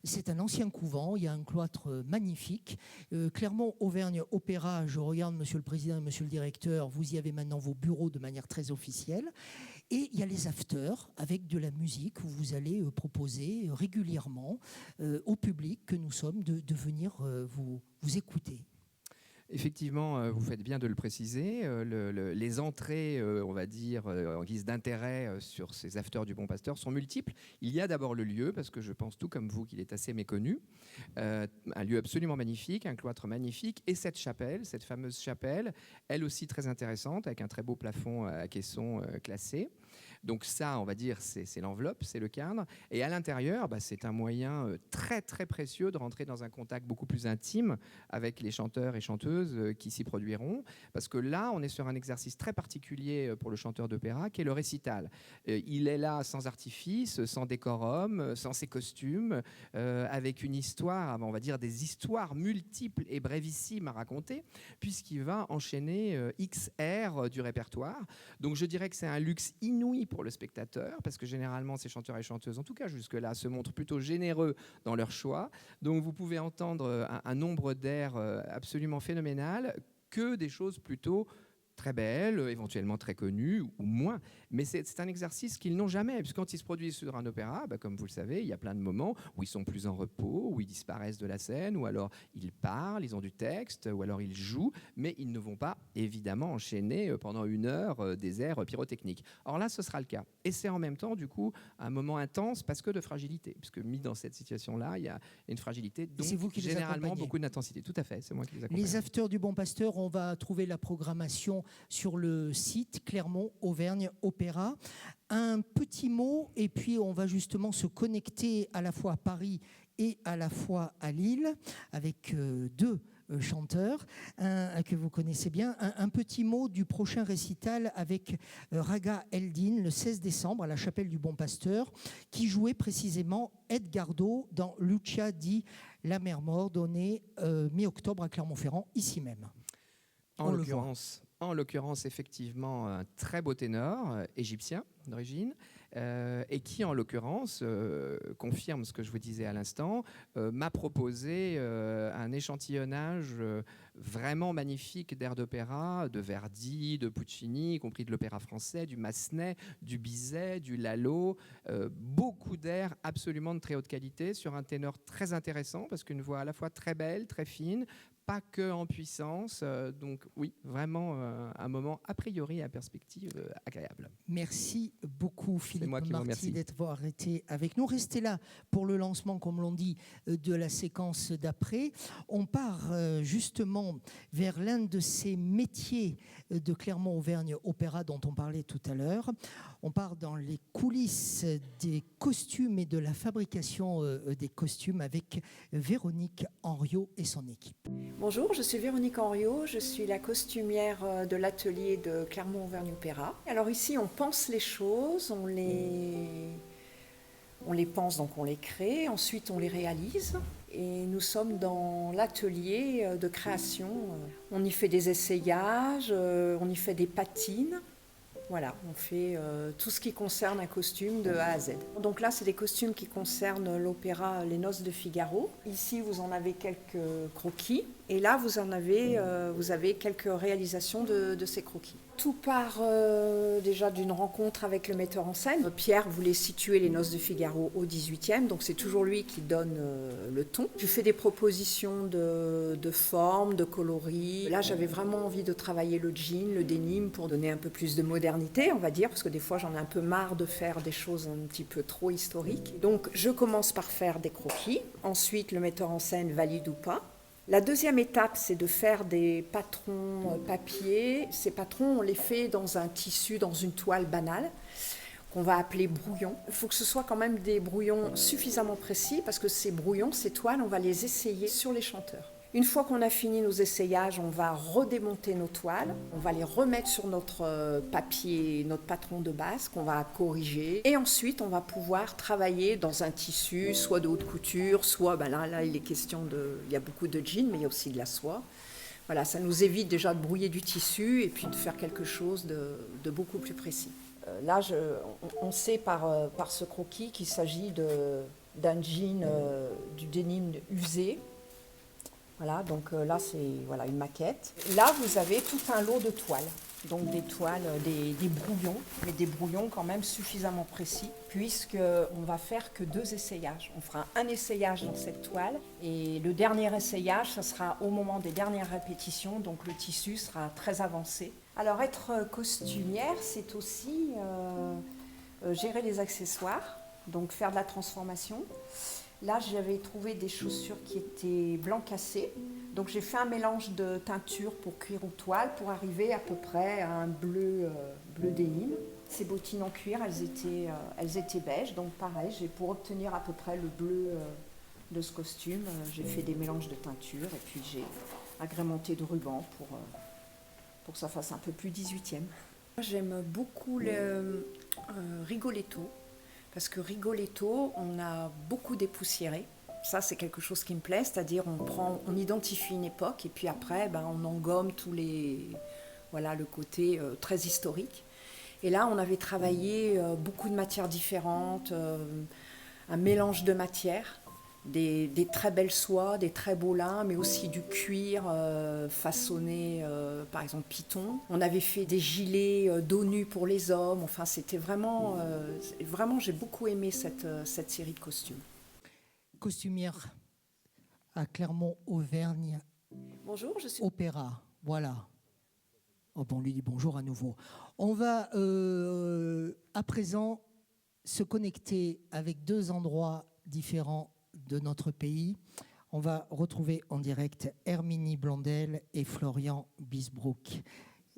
C'est un ancien couvent, il y a un cloître magnifique. Clermont-Auvergne Opéra, je regarde Monsieur le Président et Monsieur le Directeur, vous y avez maintenant vos bureaux de manière très officielle. Et il y a les afters avec de la musique où vous allez proposer régulièrement au public que nous sommes de venir vous écouter. Effectivement, vous faites bien de le préciser. Les entrées, on va dire, en guise d'intérêt sur ces afters du Bon Pasteur sont multiples. Il y a d'abord le lieu, parce que je pense tout comme vous qu'il est assez méconnu. Un lieu absolument magnifique, un cloître magnifique, et cette chapelle, cette fameuse chapelle, elle aussi très intéressante, avec un très beau plafond à caisson classé. Donc ça, on va dire, c'est l'enveloppe, c'est le cadre. Et à l'intérieur, c'est un moyen très très précieux de rentrer dans un contact beaucoup plus intime avec les chanteurs et chanteuses qui s'y produiront. Parce que là, on est sur un exercice très particulier pour le chanteur d'opéra, qui est le récital. Il est là sans artifice, sans décorum, sans ses costumes, avec une histoire, on va dire des histoires multiples et brévissimes à raconter, puisqu'il va enchaîner X airs du répertoire. Donc je dirais que c'est un luxe inouï pour le spectateur, parce que généralement ces chanteurs et chanteuses, en tout cas jusque-là, se montrent plutôt généreux dans leur choix. Donc vous pouvez entendre un nombre d'airs absolument phénoménal, que des choses plutôt très belles, éventuellement très connues ou moins. Mais c'est un exercice qu'ils n'ont jamais, puisque quand ils se produisent sur un opéra, comme vous le savez, il y a plein de moments où ils sont plus en repos, où ils disparaissent de la scène, ou alors ils parlent, ils ont du texte, ou alors ils jouent, mais ils ne vont pas évidemment enchaîner pendant 1 heure des airs pyrotechniques. Or là, ce sera le cas. Et c'est en même temps, du coup, un moment intense parce que de fragilité, puisque mis dans cette situation-là, il y a une fragilité, donc c'est vous qui les généralement accompagnez. beaucoup d'intensité. Tout à fait, c'est moi qui les accompagne. Les Afters du Bon Pasteur, on va trouver la programmation sur le site Clermont Auvergne Opéra. Un petit mot, et puis on va justement se connecter à la fois à Paris et à la fois à Lille, avec 2 chanteurs que vous connaissez bien. Un petit mot du prochain récital avec Raga Eldin le 16 décembre à la Chapelle du Bon Pasteur, qui jouait précisément Edgardo dans Lucia di La Mer Mort, donné mi-octobre à Clermont-Ferrand, ici même. En l'occurrence, effectivement, un très beau ténor égyptien d'origine, et qui, en l'occurrence, confirme ce que je vous disais à l'instant, m'a proposé un échantillonnage vraiment magnifique d'airs d'opéra, de Verdi, de Puccini, y compris de l'opéra français, du Massenet, du Bizet, du Lalo, beaucoup d'airs absolument de très haute qualité, sur un ténor très intéressant, parce qu'une voix à la fois très belle, très fine, pas que en puissance. Donc oui, vraiment un moment a priori à perspective agréable. Merci beaucoup Philippe Marty d'avoir été avec nous. Restez là pour le lancement, comme l'on dit, de la séquence d'après. On part justement vers l'un de ces métiers de Clermont-Auvergne Opéra dont on parlait tout à l'heure. On part dans les coulisses des costumes et de la fabrication des costumes avec Véronique Henriot et son équipe. Bonjour, je suis Véronique Henriot, je suis la costumière de l'atelier de Clermont-Auvergne Opéra. Alors ici, on pense les choses, on les pense, donc on les crée, ensuite on les réalise. Et nous sommes dans l'atelier de création. On y fait des essayages, on y fait des patines. Voilà, on fait tout ce qui concerne un costume de A à Z. Donc là, c'est des costumes qui concernent l'opéra Les Noces de Figaro. Ici, vous en avez quelques croquis. Et là, vous avez quelques réalisations de ces croquis. Tout part déjà d'une rencontre avec le metteur en scène. Pierre voulait situer Les Noces de Figaro au 18e, donc c'est toujours lui qui donne le ton. Je fais des propositions de formes, de coloris. Là, j'avais vraiment envie de travailler le jean, le denim, pour donner un peu plus de modernité, on va dire, parce que des fois, j'en ai un peu marre de faire des choses un petit peu trop historiques. Donc, je commence par faire des croquis. Ensuite, le metteur en scène valide ou pas. La deuxième étape, c'est de faire des patrons papier. Ces patrons, on les fait dans un tissu, dans une toile banale, qu'on va appeler brouillon. Il faut que ce soit quand même des brouillons suffisamment précis, parce que ces brouillons, ces toiles, on va les essayer sur les chanteurs. Une fois qu'on a fini nos essayages, on va redémonter nos toiles, on va les remettre sur notre papier, notre patron de base qu'on va corriger. Et ensuite, on va pouvoir travailler dans un tissu, soit de haute couture, soit, là, il est question il y a beaucoup de jeans, mais il y a aussi de la soie. Voilà, ça nous évite déjà de brouiller du tissu et puis de faire quelque chose de beaucoup plus précis. Là, on sait par ce croquis qu'il s'agit d'un jean, du denim usé. Voilà, donc là, c'est une maquette. Là, vous avez tout un lot de toiles. Donc des toiles, des brouillons, mais des brouillons quand même suffisamment précis, puisqu'on va faire que 2 essayages. On fera un essayage dans cette toile, et le dernier essayage, ça sera au moment des dernières répétitions, donc le tissu sera très avancé. Alors être costumière, c'est aussi gérer les accessoires, donc faire de la transformation. Là, j'avais trouvé des chaussures qui étaient blanc cassé. Donc, j'ai fait un mélange de teinture pour cuir ou toile pour arriver à peu près à un bleu bleu dénime. Ces bottines en cuir, elles étaient beiges, donc pareil, pour obtenir à peu près le bleu de ce costume, j'ai fait des mélanges de teinture et puis j'ai agrémenté de ruban pour que ça fasse un peu plus 18e. J'aime beaucoup le Rigoletto, parce que Rigoletto, on a beaucoup dépoussiéré. Ça, c'est quelque chose qui me plaît, c'est-à-dire on identifie une époque et puis après, on engomme le côté très historique. Et là, on avait travaillé beaucoup de matières différentes, un mélange de matières, des très belles soies, des très beaux lins, mais aussi du cuir façonné, par exemple, python. On avait fait des gilets dos nus pour les hommes. Enfin, c'était vraiment, j'ai beaucoup aimé cette série de costumes. Costumière à Clermont-Auvergne. Bonjour, je suis... Opéra, voilà. Oh, bon, on lui dit bonjour à nouveau. On va à présent se connecter avec deux endroits différents de notre pays. On va retrouver en direct Herminie Blondel et Florian Bisbrook.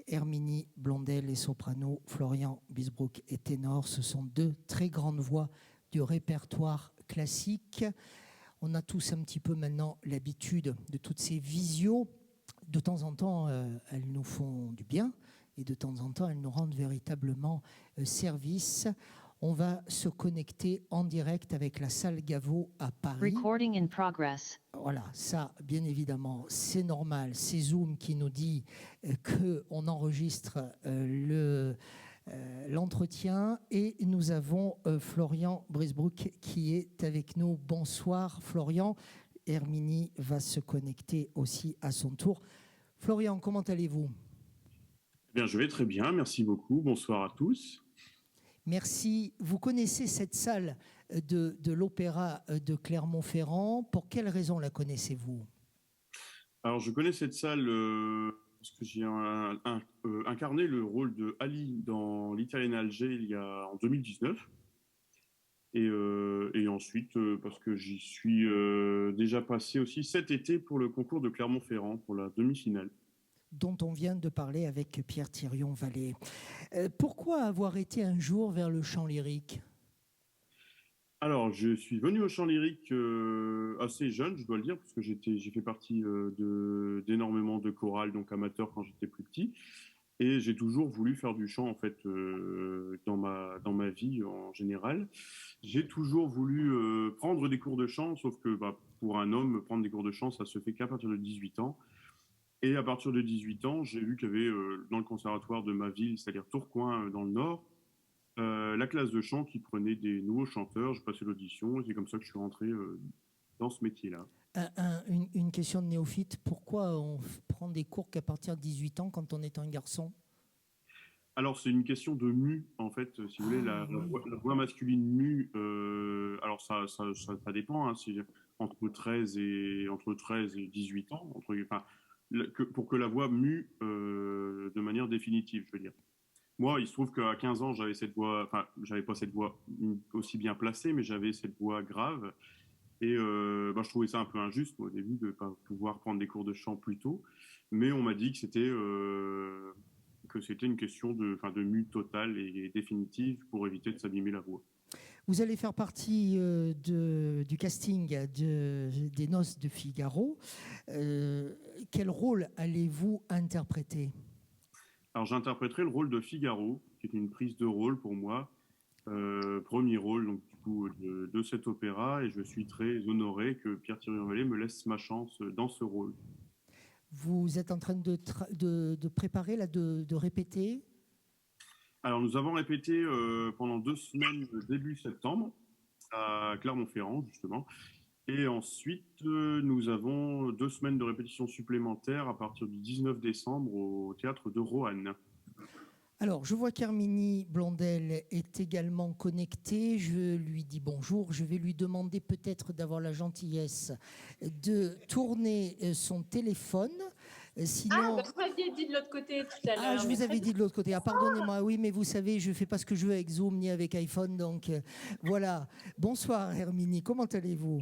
Herminie Blondel est soprano, Florian Bisbrook est ténor. Ce sont deux très grandes voix du répertoire classique. On a tous un petit peu maintenant l'habitude de toutes ces visios. De temps en temps, elles nous font du bien et de temps en temps, elles nous rendent véritablement service. On va se connecter en direct avec la salle Gaveau à Paris. Recording in progress. Voilà, ça, bien évidemment, c'est normal. C'est Zoom qui nous dit qu'on enregistre l'entretien. Et nous avons Florian Bisbrook qui est avec nous. Bonsoir, Florian. Herminie va se connecter aussi à son tour. Florian, comment allez-vous ? Bien, je vais très bien, merci beaucoup. Bonsoir à tous. Merci. Vous connaissez cette salle de l'Opéra de Clermont-Ferrand. Pour quelle raison la connaissez-vous ? Alors, je connais cette salle parce que j'ai incarné le rôle de Ali dans l'Italienne à Alger en 2019. Et ensuite, parce que j'y suis déjà passé aussi cet été pour le concours de Clermont-Ferrand, pour la demi-finale. Dont on vient de parler avec Pierre Thirion-Vallée. Pourquoi avoir été un jour vers le chant lyrique ? Alors, je suis venu au chant lyrique assez jeune, je dois le dire, parce que j'ai fait partie d'énormément de chorales, donc amateurs quand j'étais plus petit. Et j'ai toujours voulu faire du chant, en fait, dans ma vie en général. J'ai toujours voulu prendre des cours de chant, sauf que pour un homme, prendre des cours de chant, ça se fait qu'à partir de 18 ans. Et à partir de 18 ans, j'ai vu qu'il y avait dans le conservatoire de ma ville, c'est-à-dire Tourcoing dans le Nord, la classe de chant qui prenait des nouveaux chanteurs. J'ai passé l'audition et c'est comme ça que je suis rentré dans ce métier-là. Une question de néophyte, pourquoi on prend des cours qu'à partir de 18 ans quand on est un garçon ? Alors, c'est une question de mue, en fait. Si vous voulez, la voix masculine mue, alors ça dépend, hein, entre 13 et 18 ans, pour que la voix mue de manière définitive, je veux dire. Moi, il se trouve qu'à 15 ans, j'avais pas cette voix aussi bien placée, mais j'avais cette voix grave. Et je trouvais ça un peu injuste au début de ne pas pouvoir prendre des cours de chant plus tôt. Mais on m'a dit que c'était une question de mue totale et définitive pour éviter de s'abîmer la voix. Vous allez faire partie du casting des Noces de Figaro. Quel rôle allez-vous interpréter ? Alors, j'interpréterai le rôle de Figaro, qui est une prise de rôle pour moi. Premier rôle donc, du coup, de cet opéra, et je suis très honoré que Pierre Thirion-Vallée me laisse ma chance dans ce rôle. Vous êtes en train de préparer, là, de répéter ? Alors, nous avons répété pendant 2 semaines début septembre à Clermont-Ferrand, justement. Et ensuite, nous avons 2 semaines de répétition supplémentaires à partir du 19 décembre au théâtre de Roanne. Alors, je vois qu'Herminie Blondel est également connectée. Je lui dis bonjour. Je vais lui demander peut-être d'avoir la gentillesse de tourner son téléphone. Sinon... vous m'aviez dit de l'autre côté tout à l'heure. Ah, je vous avais dit de l'autre côté. Ah, pardonnez-moi. Oui, mais vous savez, je ne fais pas ce que je veux avec Zoom ni avec iPhone. Donc, voilà. Bonsoir, Herminie. Comment allez-vous ?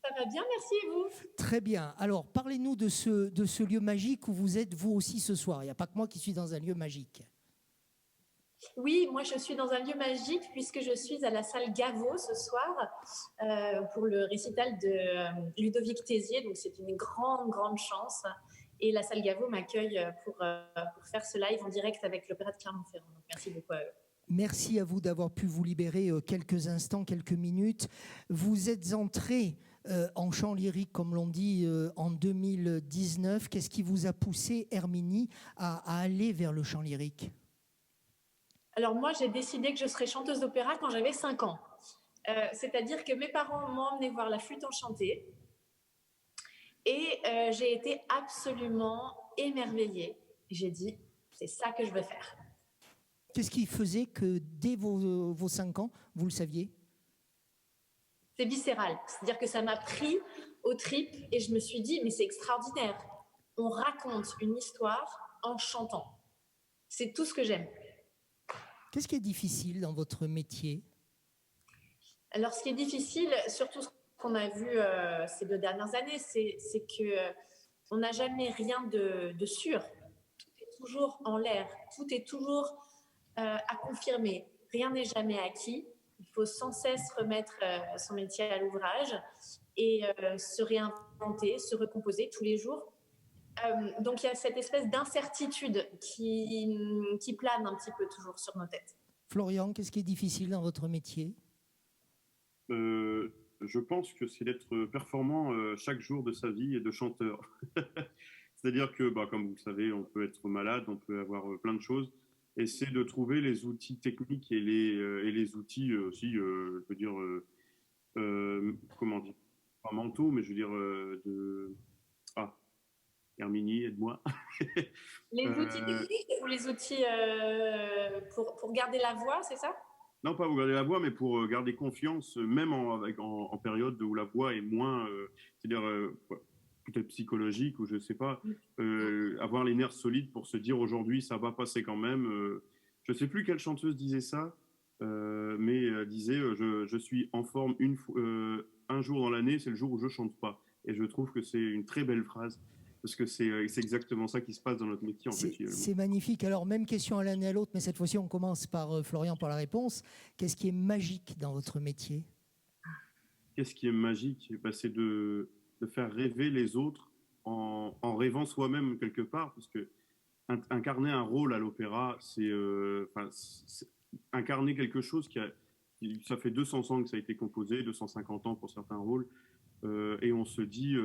Ça va bien, merci, et vous ? Très bien. Alors, parlez-nous de ce lieu magique où vous êtes, vous aussi, ce soir. Il n'y a pas que moi qui suis dans un lieu magique. Oui, moi je suis dans un lieu magique puisque je suis à la salle Gaveau ce soir pour le récital de Ludovic Tézier. Donc c'est une grande, grande chance. Et la salle Gaveau m'accueille pour faire ce live en direct avec l'Opéra de Clermont-Ferrand. Donc merci beaucoup à eux. Merci à vous d'avoir pu vous libérer quelques instants, quelques minutes. Vous êtes entré en chant lyrique, comme l'on dit, en 2019. Qu'est-ce qui vous a poussé, Herminie, à aller vers le chant lyrique ? Alors moi, j'ai décidé que je serais chanteuse d'opéra quand j'avais 5 ans. C'est-à-dire que mes parents m'ont emmenée voir la flûte enchantée et j'ai été absolument émerveillée. J'ai dit, c'est ça que je veux faire. Qu'est-ce qui faisait que dès vos 5 ans, vous le saviez ? C'est viscéral, c'est-à-dire que ça m'a pris aux tripes et je me suis dit, mais c'est extraordinaire. On raconte une histoire en chantant. C'est tout ce que j'aime. Qu'est-ce qui est difficile dans votre métier ? Alors, ce qui est difficile, surtout ce qu'on a vu ces 2 dernières années, c'est qu'on n'a jamais rien de sûr. Tout est toujours en l'air, tout est toujours à confirmer. Rien n'est jamais acquis. Il faut sans cesse remettre son métier à l'ouvrage et se réinventer, se recomposer tous les jours. Donc, il y a cette espèce d'incertitude qui plane un petit peu toujours sur nos têtes. Florian, qu'est-ce qui est difficile dans votre métier ? Je pense que c'est d'être performant chaque jour de sa vie et de chanteur. C'est-à-dire que, comme vous le savez, on peut être malade, on peut avoir plein de choses. Et c'est de trouver les outils techniques et les outils aussi, je veux dire, comment dire, pas mentaux, mais je veux dire Herminie, aide-moi. Les outils techniques ou les outils pour garder la voix, c'est ça ? Non, pas pour garder la voix, mais pour garder confiance, même en période où la voix est moins, c'est-à-dire peut-être psychologique ou je ne sais pas, avoir les nerfs solides pour se dire aujourd'hui ça va passer quand même. Je ne sais plus quelle chanteuse disait ça, mais disait je suis en forme un jour dans l'année, c'est le jour où je ne chante pas. Et je trouve que c'est une très belle phrase. Parce que c'est exactement ça qui se passe dans notre métier. C'est magnifique. Alors, même question à l'un et à l'autre, mais cette fois-ci, on commence par Florian pour la réponse. Qu'est-ce qui est magique dans votre métier ? Qu'est-ce qui est magique ? C'est de faire rêver les autres en rêvant soi-même quelque part. Parce que incarner un rôle à l'opéra, c'est incarner quelque chose ça fait 200 ans que ça a été composé, 250 ans pour certains rôles. Et on se dit...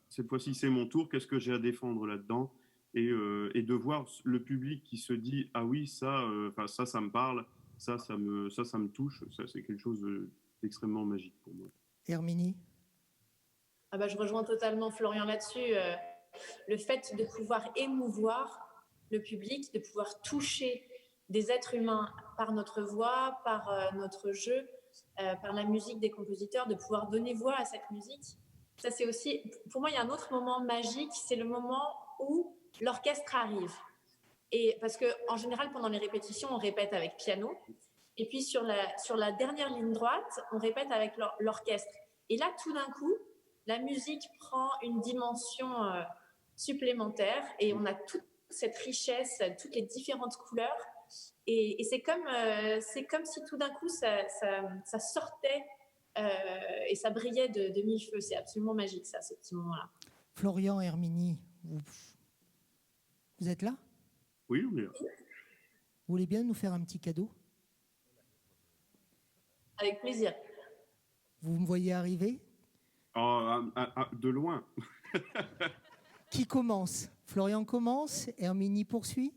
cette fois-ci, c'est mon tour. Qu'est-ce que j'ai à défendre là-dedans ? Et de voir le public qui se dit ah oui, ça me parle, ça me touche. Ça, c'est quelque chose d'extrêmement magique pour moi. Herminie ? Je rejoins totalement Florian là-dessus. Le fait de pouvoir émouvoir le public, de pouvoir toucher des êtres humains par notre voix, par notre jeu, par la musique des compositeurs, de pouvoir donner voix à cette musique. Ça, c'est aussi, pour moi, il y a un autre moment magique, c'est le moment où l'orchestre arrive. Et parce qu'en général, pendant les répétitions, on répète avec piano. Et puis, sur la dernière ligne droite, on répète avec l'orchestre. Et là, tout d'un coup, la musique prend une dimension supplémentaire et on a toute cette richesse, toutes les différentes couleurs. Et c'est comme si tout d'un coup, ça sortait et ça brillait de mille feux. C'est absolument magique, ça, ce petit moment-là. Florian, Herminie, vous êtes là ? Oui, on est là. Vous voulez bien nous faire un petit cadeau ? Avec plaisir. Vous me voyez arriver ? De loin. Qui commence ? Florian commence, Herminie poursuit ?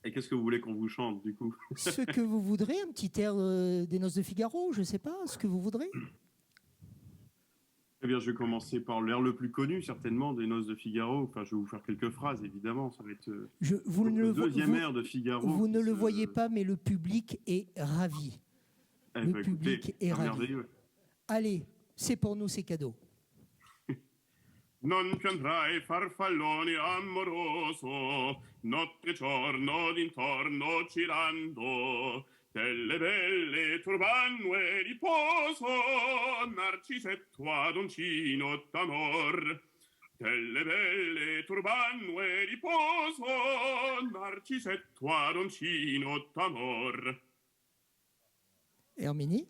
Et qu'est-ce que vous voulez qu'on vous chante, du coup ? Ce que vous voudrez, un petit air des Noces de Figaro, je ne sais pas, ce que vous voudrez. Eh bien, je vais commencer par l'air le plus connu, certainement, des Noces de Figaro. Enfin, je vais vous faire quelques phrases, évidemment. Ça va être le deuxième air de Figaro. Vous ne le voyez pas, mais le public est ravi. Le public est ravi. Allez, c'est pour nous, c'est cadeau. Non piantrai farfallone amoroso, notte e giorno d'intorno girando, delle belle turbanue riposo, narcisetto adoncino d'amor. Delle belle turbanue riposo, Narcisetto adoncino d'amor. Herminie?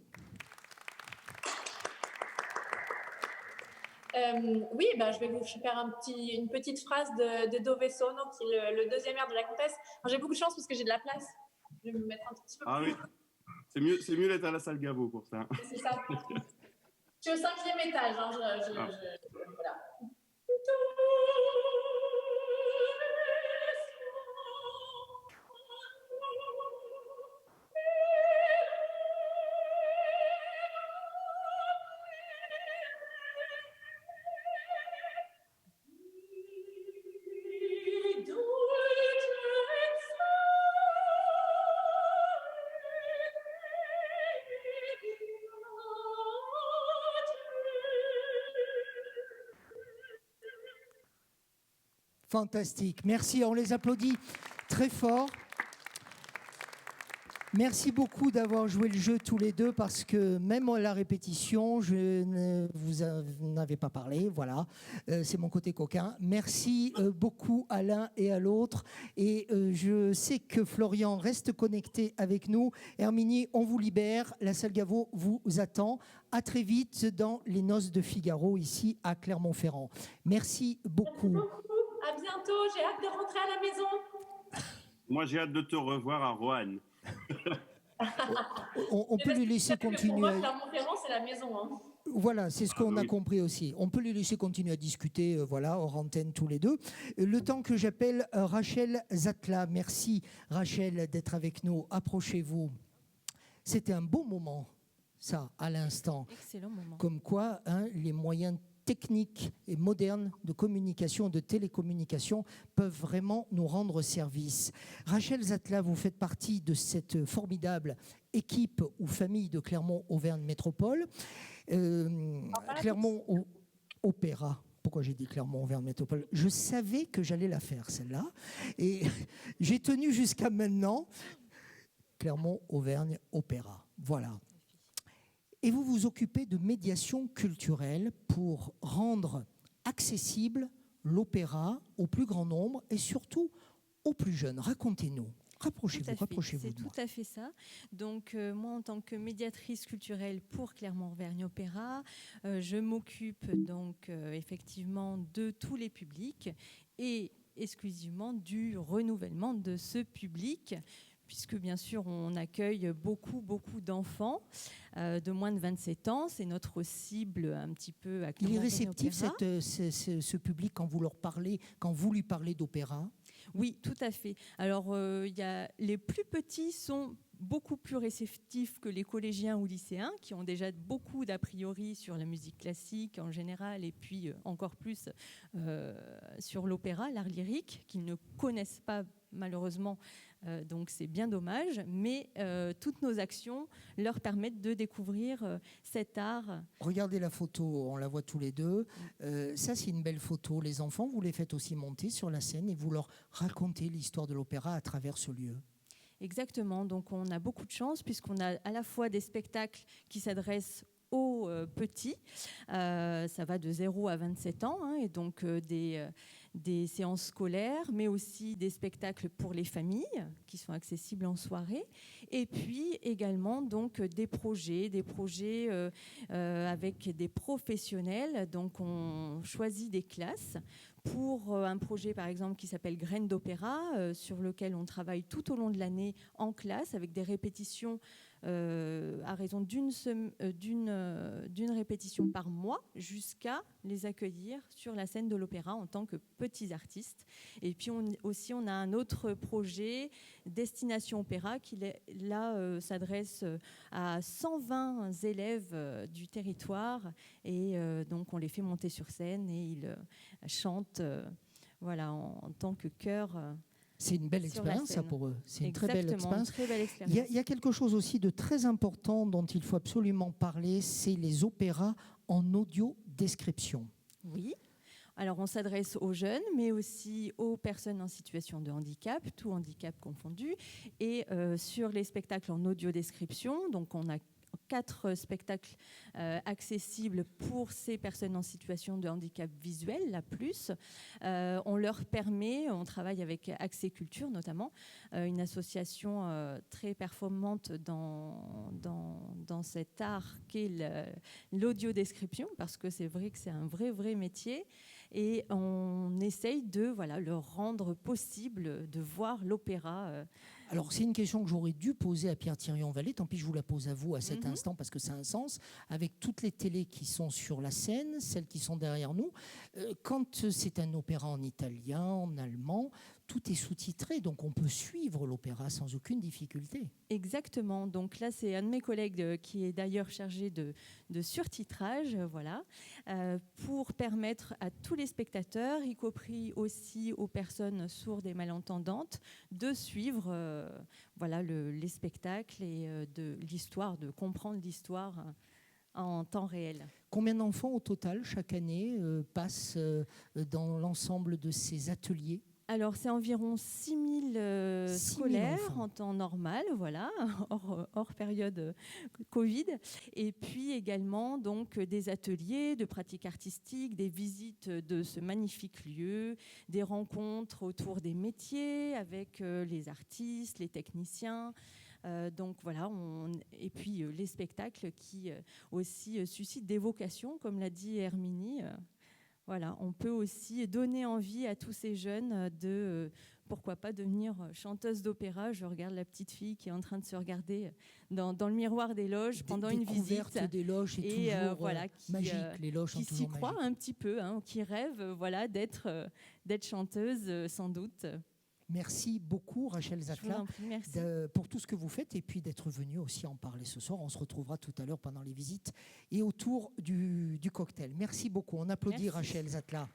Oui, ben, je vais vous faire une petite phrase de Dove Sono, qui est le deuxième air de la comtesse. Alors, j'ai beaucoup de chance parce que j'ai de la place. Je vais me mettre un tout petit peu Ah plus. oui, c'est mieux d'être à la salle Gaveau pour ça. C'est ça. Je suis au 5e étage. Hein, voilà. Fantastique. Merci, on les applaudit très fort. Merci beaucoup d'avoir joué le jeu tous les deux parce que même à la répétition, je ne vous en avais pas parlé. Voilà, c'est mon côté coquin. Merci beaucoup à l'un et à l'autre. Et je sais que Florian reste connecté avec nous. Herminie, on vous libère. La salle Gaveau vous attend. À très vite dans les Noces de Figaro ici à Clermont-Ferrand. Merci beaucoup. Merci beaucoup. À bientôt. J'ai hâte de rentrer à la maison. Moi, j'ai hâte de te revoir à Roanne. On peut lui laisser continuer. Pour moi, Clermont-Ferrand, c'est la maison. Hein. Voilà, c'est ce qu'on a compris aussi. On peut les laisser continuer à discuter, voilà, hors antenne tous les deux. Le temps que j'appelle Rachel Zatla. Merci Rachel d'être avec nous. Approchez-vous. C'était un beau moment, ça, à l'instant. Excellent moment. Comme quoi, hein, les moyens techniques et modernes de communication, de télécommunication peuvent vraiment nous rendre service. Rachel Zatla, vous faites partie de cette formidable équipe ou famille de Clermont-Auvergne Métropole. Clermont-Opéra. Pourquoi j'ai dit Clermont-Auvergne Métropole? Je savais que j'allais la faire, celle-là. Et j'ai tenu jusqu'à maintenant Clermont-Auvergne Opéra. Voilà. Et vous vous occupez de médiation culturelle pour rendre accessible l'opéra au plus grand nombre et surtout aux plus jeunes. Racontez-nous. Rapprochez-vous. C'est tout à fait ça. Donc moi, en tant que médiatrice culturelle pour Clermont-Auvergne Opéra, je m'occupe donc effectivement de tous les publics et exclusivement du renouvellement de ce public, puisque bien sûr on accueille beaucoup d'enfants de moins de 27 ans. C'est notre cible un petit peu à Clermont-Auvergne. Il est réceptif ce public quand vous leur parlez, quand vous lui parlez d'opéra? Oui, tout à fait. Alors les plus petits sont beaucoup plus réceptifs que les collégiens ou lycéens qui ont déjà beaucoup d'a priori sur la musique classique en général et puis encore plus sur l'opéra, l'art lyrique, qu'ils ne connaissent pas malheureusement. Donc c'est bien dommage, mais toutes nos actions leur permettent de découvrir cet art. Regardez la photo, on la voit tous les deux. Ça, c'est une belle photo. Les enfants, vous les faites aussi monter sur la scène et vous leur racontez l'histoire de l'opéra à travers ce lieu. Exactement, donc on a beaucoup de chance puisqu'on a à la fois des spectacles qui s'adressent aux petits, ça va de 0 à 27 ans, hein, et donc des séances scolaires, mais aussi des spectacles pour les familles qui sont accessibles en soirée, et puis également donc des projets avec des professionnels. Donc on choisit des classes pour un projet par exemple qui s'appelle Graines d'opéra, sur lequel on travaille tout au long de l'année en classe avec des répétitions à raison d'une répétition par mois jusqu'à les accueillir sur la scène de l'opéra en tant que petits artistes. Et puis on a un autre projet, Destination Opéra, qui là s'adresse à 120 élèves du territoire et donc on les fait monter sur scène et ils chantent voilà, en tant que chœur. C'est une belle expérience, ça, pour eux. C'est une très belle expérience. Très belle expérience. Il y a quelque chose aussi de très important dont il faut absolument parler, c'est les opéras en audio-description. Oui. Alors, on s'adresse aux jeunes, mais aussi aux personnes en situation de handicap, tout handicap confondu. Et sur les spectacles en audio-description, donc on a 4 spectacles accessibles pour ces personnes en situation de handicap visuel, la plus. On leur permet, on travaille avec Accès Culture notamment, une association très performante dans cet art qu'est l'audiodescription, parce que c'est vrai que c'est un vrai métier. Et on essaye de leur rendre possible de voir l'opéra. Alors, c'est une question que j'aurais dû poser à Pierre Thirion-Vallée. Tant pis, je vous la pose à vous à cet instant parce que ça a un sens. Avec toutes les télés qui sont sur la scène, celles qui sont derrière nous, quand c'est un opéra en italien, en allemand, tout est sous-titré. Donc, on peut suivre l'opéra sans aucune difficulté. Exactement. Donc là, c'est un de mes collègues qui est d'ailleurs chargé de surtitrage, pour permettre à tous les spectateurs, y compris aussi aux personnes sourdes et malentendantes, de suivre les spectacles et de l'histoire, de comprendre l'histoire en temps réel. Combien d'enfants au total chaque année passent dans l'ensemble de ces ateliers ? Alors, c'est environ 6 000 scolaires en temps normal, hors période Covid. Et puis également donc, des ateliers de pratique artistique, des visites de ce magnifique lieu, des rencontres autour des métiers avec les artistes, les techniciens. Et puis les spectacles qui aussi suscitent des vocations, comme l'a dit Herminie. On peut aussi donner envie à tous ces jeunes de, pourquoi pas, devenir chanteuse d'opéra. Je regarde la petite fille qui est en train de se regarder dans le miroir des loges pendant une visite. Des loges est toujours magique. Les loges sont qui toujours s'y croit un petit peu, qui rêve d'être chanteuse sans doute. Merci beaucoup Rachel Zatla pour tout ce que vous faites et puis d'être venue aussi en parler ce soir. On se retrouvera tout à l'heure pendant les visites et autour du cocktail. Merci beaucoup. On applaudit Rachel Zatla.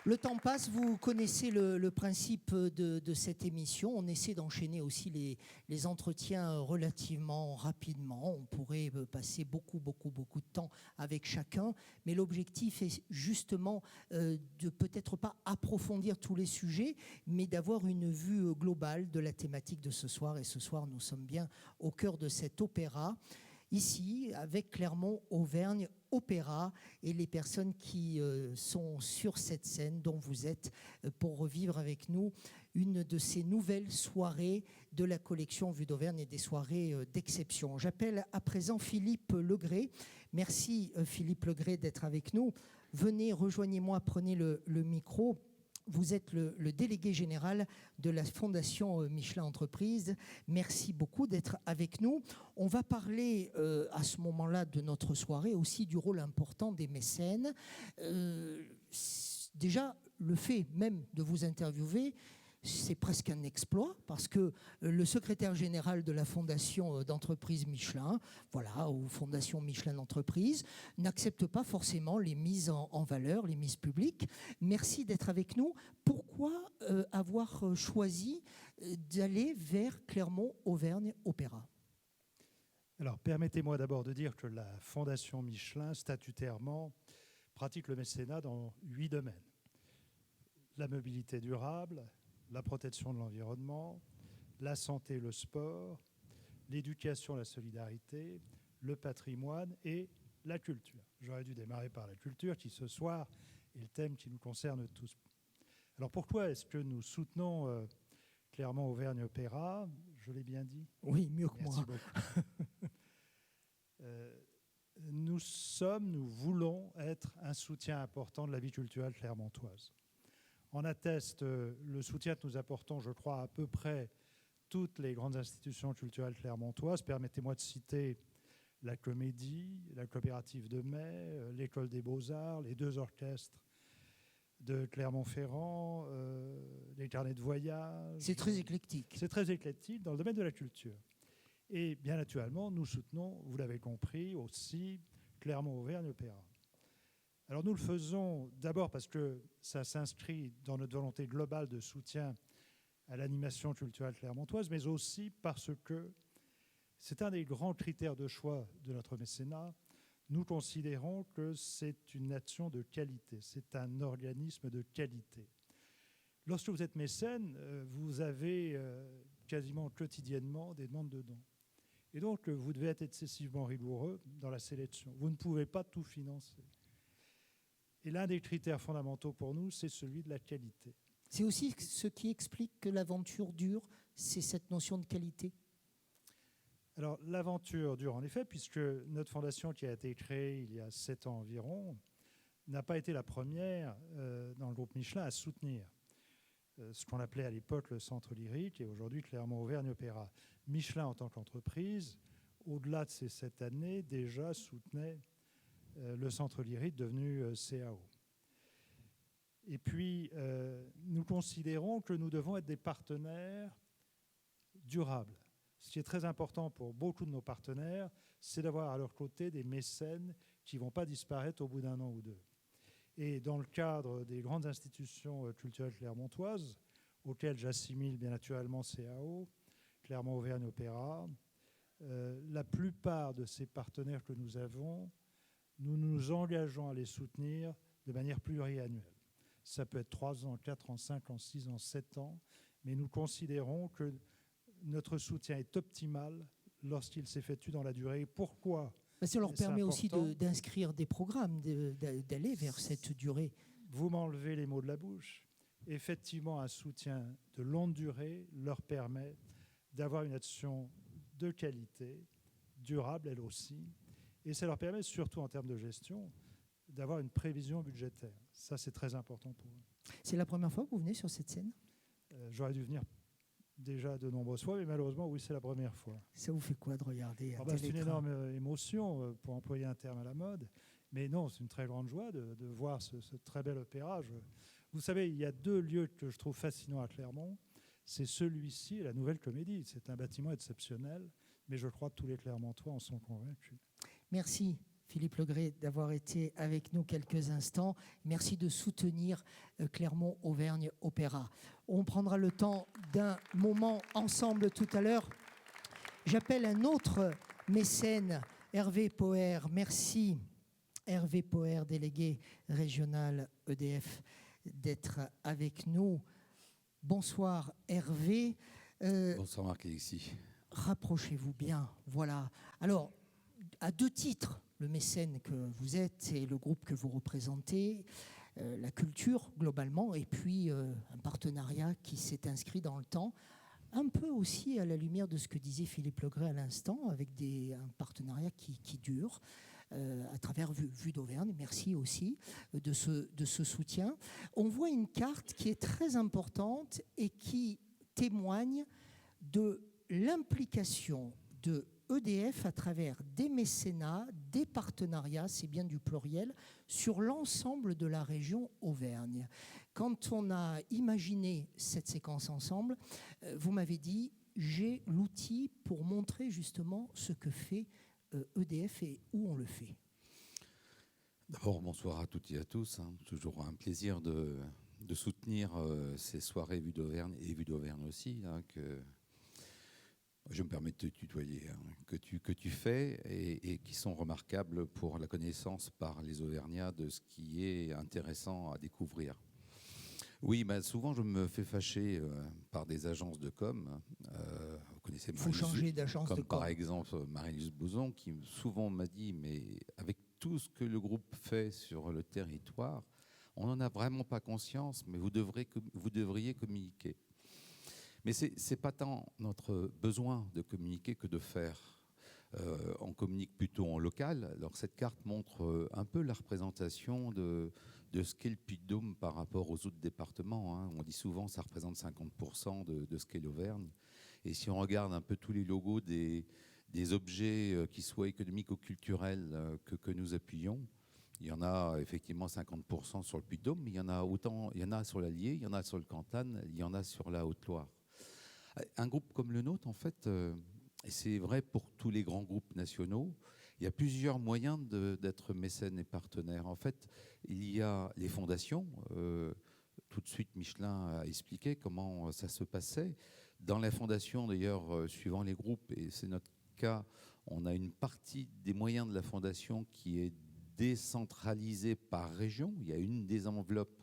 Le temps passe, vous connaissez le principe de cette émission. On essaie d'enchaîner aussi les entretiens relativement rapidement. On pourrait passer beaucoup de temps avec chacun, mais l'objectif est justement de peut-être pas approfondir tous les sujets, mais d'avoir une vue globale de la thématique de ce soir. Et ce soir, nous sommes bien au cœur de cet opéra, ici, avec Clermont-Auvergne Opéra et les personnes qui sont sur cette scène dont vous êtes pour revivre avec nous une de ces nouvelles soirées de la collection Vue d'Auvergne et des soirées d'exception. J'appelle à présent Philippe Legré. Merci Philippe Legré d'être avec nous. Venez, rejoignez-moi, prenez le micro. Vous êtes le délégué général de la Fondation Michelin Entreprises. Merci beaucoup d'être avec nous. On va parler à ce moment-là de notre soirée aussi du rôle important des mécènes. Déjà, le fait même de vous interviewer, c'est presque un exploit parce que le secrétaire général de la Fondation d'entreprise Michelin, ou Fondation Michelin d'entreprise, n'accepte pas forcément les mises en valeur, les mises publiques. Merci d'être avec nous. Pourquoi avoir choisi d'aller vers Clermont-Auvergne Opéra ? Alors, permettez-moi d'abord de dire que la Fondation Michelin, statutairement, pratique le mécénat dans 8 domaines. La mobilité durable, la protection de l'environnement, la santé, le sport, l'éducation, la solidarité, le patrimoine et la culture. J'aurais dû démarrer par la culture qui, ce soir, est le thème qui nous concerne tous. Alors pourquoi est-ce que nous soutenons Clermont-Auvergne Opéra ? Je l'ai bien dit ? Oui, mieux que moi. Merci beaucoup. Nous voulons être un soutien important de la vie culturelle clermontoise. En atteste le soutien que nous apportons, je crois, à peu près toutes les grandes institutions culturelles clermontoises. Permettez-moi de citer la Comédie, la Coopérative de Mai, l'École des Beaux-Arts, les 2 orchestres de Clermont-Ferrand, les carnets de voyage. C'est très éclectique. C'est très éclectique dans le domaine de la culture. Et bien naturellement, nous soutenons, vous l'avez compris, aussi Clermont-Auvergne Opéra. Alors nous le faisons d'abord parce que ça s'inscrit dans notre volonté globale de soutien à l'animation culturelle clermontoise, mais aussi parce que c'est un des grands critères de choix de notre mécénat. Nous considérons que c'est une action de qualité, c'est un organisme de qualité. Lorsque vous êtes mécène, vous avez quasiment quotidiennement des demandes de dons. Et donc, vous devez être excessivement rigoureux dans la sélection. Vous ne pouvez pas tout financer. Et l'un des critères fondamentaux pour nous, c'est celui de la qualité. C'est aussi ce qui explique que l'aventure dure, c'est cette notion de qualité. Alors, l'aventure dure en effet, puisque notre fondation, qui a été créée il y a 7 ans environ, n'a pas été la première dans le groupe Michelin à soutenir ce qu'on appelait à l'époque le Centre Lyrique et aujourd'hui Clermont-Auvergne Opéra. Michelin, en tant qu'entreprise, au-delà de ces 7 années, déjà soutenait le Centre Lyrique devenu CAO. Et puis, nous considérons que nous devons être des partenaires durables. Ce qui est très important pour beaucoup de nos partenaires, c'est d'avoir à leur côté des mécènes qui ne vont pas disparaître au bout d'1 an ou 2. Et dans le cadre des grandes institutions culturelles clermontoises, auxquelles j'assimile bien naturellement CAO, Clermont-Auvergne Opéra, la plupart de ces partenaires que nous avons, nous nous engageons à les soutenir de manière pluriannuelle. Ça peut être 3 ans, 4 ans, 5 ans, 6 ans, 7 ans, mais nous considérons que notre soutien est optimal lorsqu'il s'effectue dans la durée. Pourquoi ? Ça leur permet aussi d'inscrire des programmes, d'aller vers cette durée. Vous m'enlevez les mots de la bouche. Effectivement, un soutien de longue durée leur permet d'avoir une action de qualité, durable elle aussi, et ça leur permet surtout en termes de gestion d'avoir une prévision budgétaire. Ça, c'est très important pour eux. C'est la première fois que vous venez sur cette scène ? J'aurais dû venir déjà de nombreuses fois, mais malheureusement, oui, c'est la première fois. Ça vous fait quoi de regarder un C'est une énorme émotion, pour employer un terme à la mode. Mais non, c'est une très grande joie de voir ce très bel opéra. Vous savez, il y a 2 lieux que je trouve fascinants à Clermont. C'est celui-ci et la Nouvelle Comédie. C'est un bâtiment exceptionnel, mais je crois que tous les Clermontois en sont convaincus. Merci Philippe Legret d'avoir été avec nous quelques instants. Merci de soutenir Clermont-Auvergne Opéra. On prendra le temps d'un moment ensemble tout à l'heure. J'appelle un autre mécène, Hervé Poher. Merci Hervé Poher, délégué régional EDF, d'être avec nous. Bonsoir Hervé. Bonsoir Marc-Alexis. Rapprochez-vous bien, voilà. Alors, à 2 titres, le mécène que vous êtes et le groupe que vous représentez, la culture globalement, et puis un partenariat qui s'est inscrit dans le temps, un peu aussi à la lumière de ce que disait Philippe Legret à l'instant, avec un partenariat qui dure à travers Vue d'Auvergne. Merci aussi de ce soutien. On voit une carte qui est très importante et qui témoigne de l'implication de EDF à travers des mécénats, des partenariats, c'est bien du pluriel, sur l'ensemble de la région Auvergne. Quand on a imaginé cette séquence ensemble, vous m'avez dit, j'ai l'outil pour montrer justement ce que fait EDF et où on le fait. D'abord, bonsoir à toutes et à tous. Toujours un plaisir de soutenir ces soirées Vue d'Auvergne et Vue d'Auvergne aussi, que je me permets de te tutoyer, que tu fais et qui sont remarquables pour la connaissance par les Auvergnats de ce qui est intéressant à découvrir. Oui, souvent je me fais fâcher par des agences de com. Vous connaissez Il faut changer d'agence de com. Comme par exemple Marie-Lise Bouzon, qui souvent m'a dit, mais avec tout ce que le groupe fait sur le territoire, on n'en a vraiment pas conscience, mais vous devriez communiquer. Mais ce n'est pas tant notre besoin de communiquer que de faire. On communique plutôt en local. Alors cette carte montre un peu la représentation de ce qu'est le Puy-de-Dôme par rapport aux autres départements. On dit souvent que ça représente 50% de ce qu'est l'Auvergne. Et si on regarde un peu tous les logos des objets qui soient économiques ou culturels que nous appuyons, il y en a effectivement 50% sur le Puy-de-Dôme, mais il y en a sur l'Allier, il y en a sur le Cantal, il y en a sur la Haute-Loire. Un groupe comme le nôtre, en fait, et c'est vrai pour tous les grands groupes nationaux, il y a plusieurs moyens d'être mécène et partenaire. En fait, il y a les fondations. Tout de suite, Michelin a expliqué comment ça se passait. Dans la fondation, d'ailleurs, suivant les groupes, et c'est notre cas, on a une partie des moyens de la fondation qui est décentralisée par région. Il y a une des enveloppes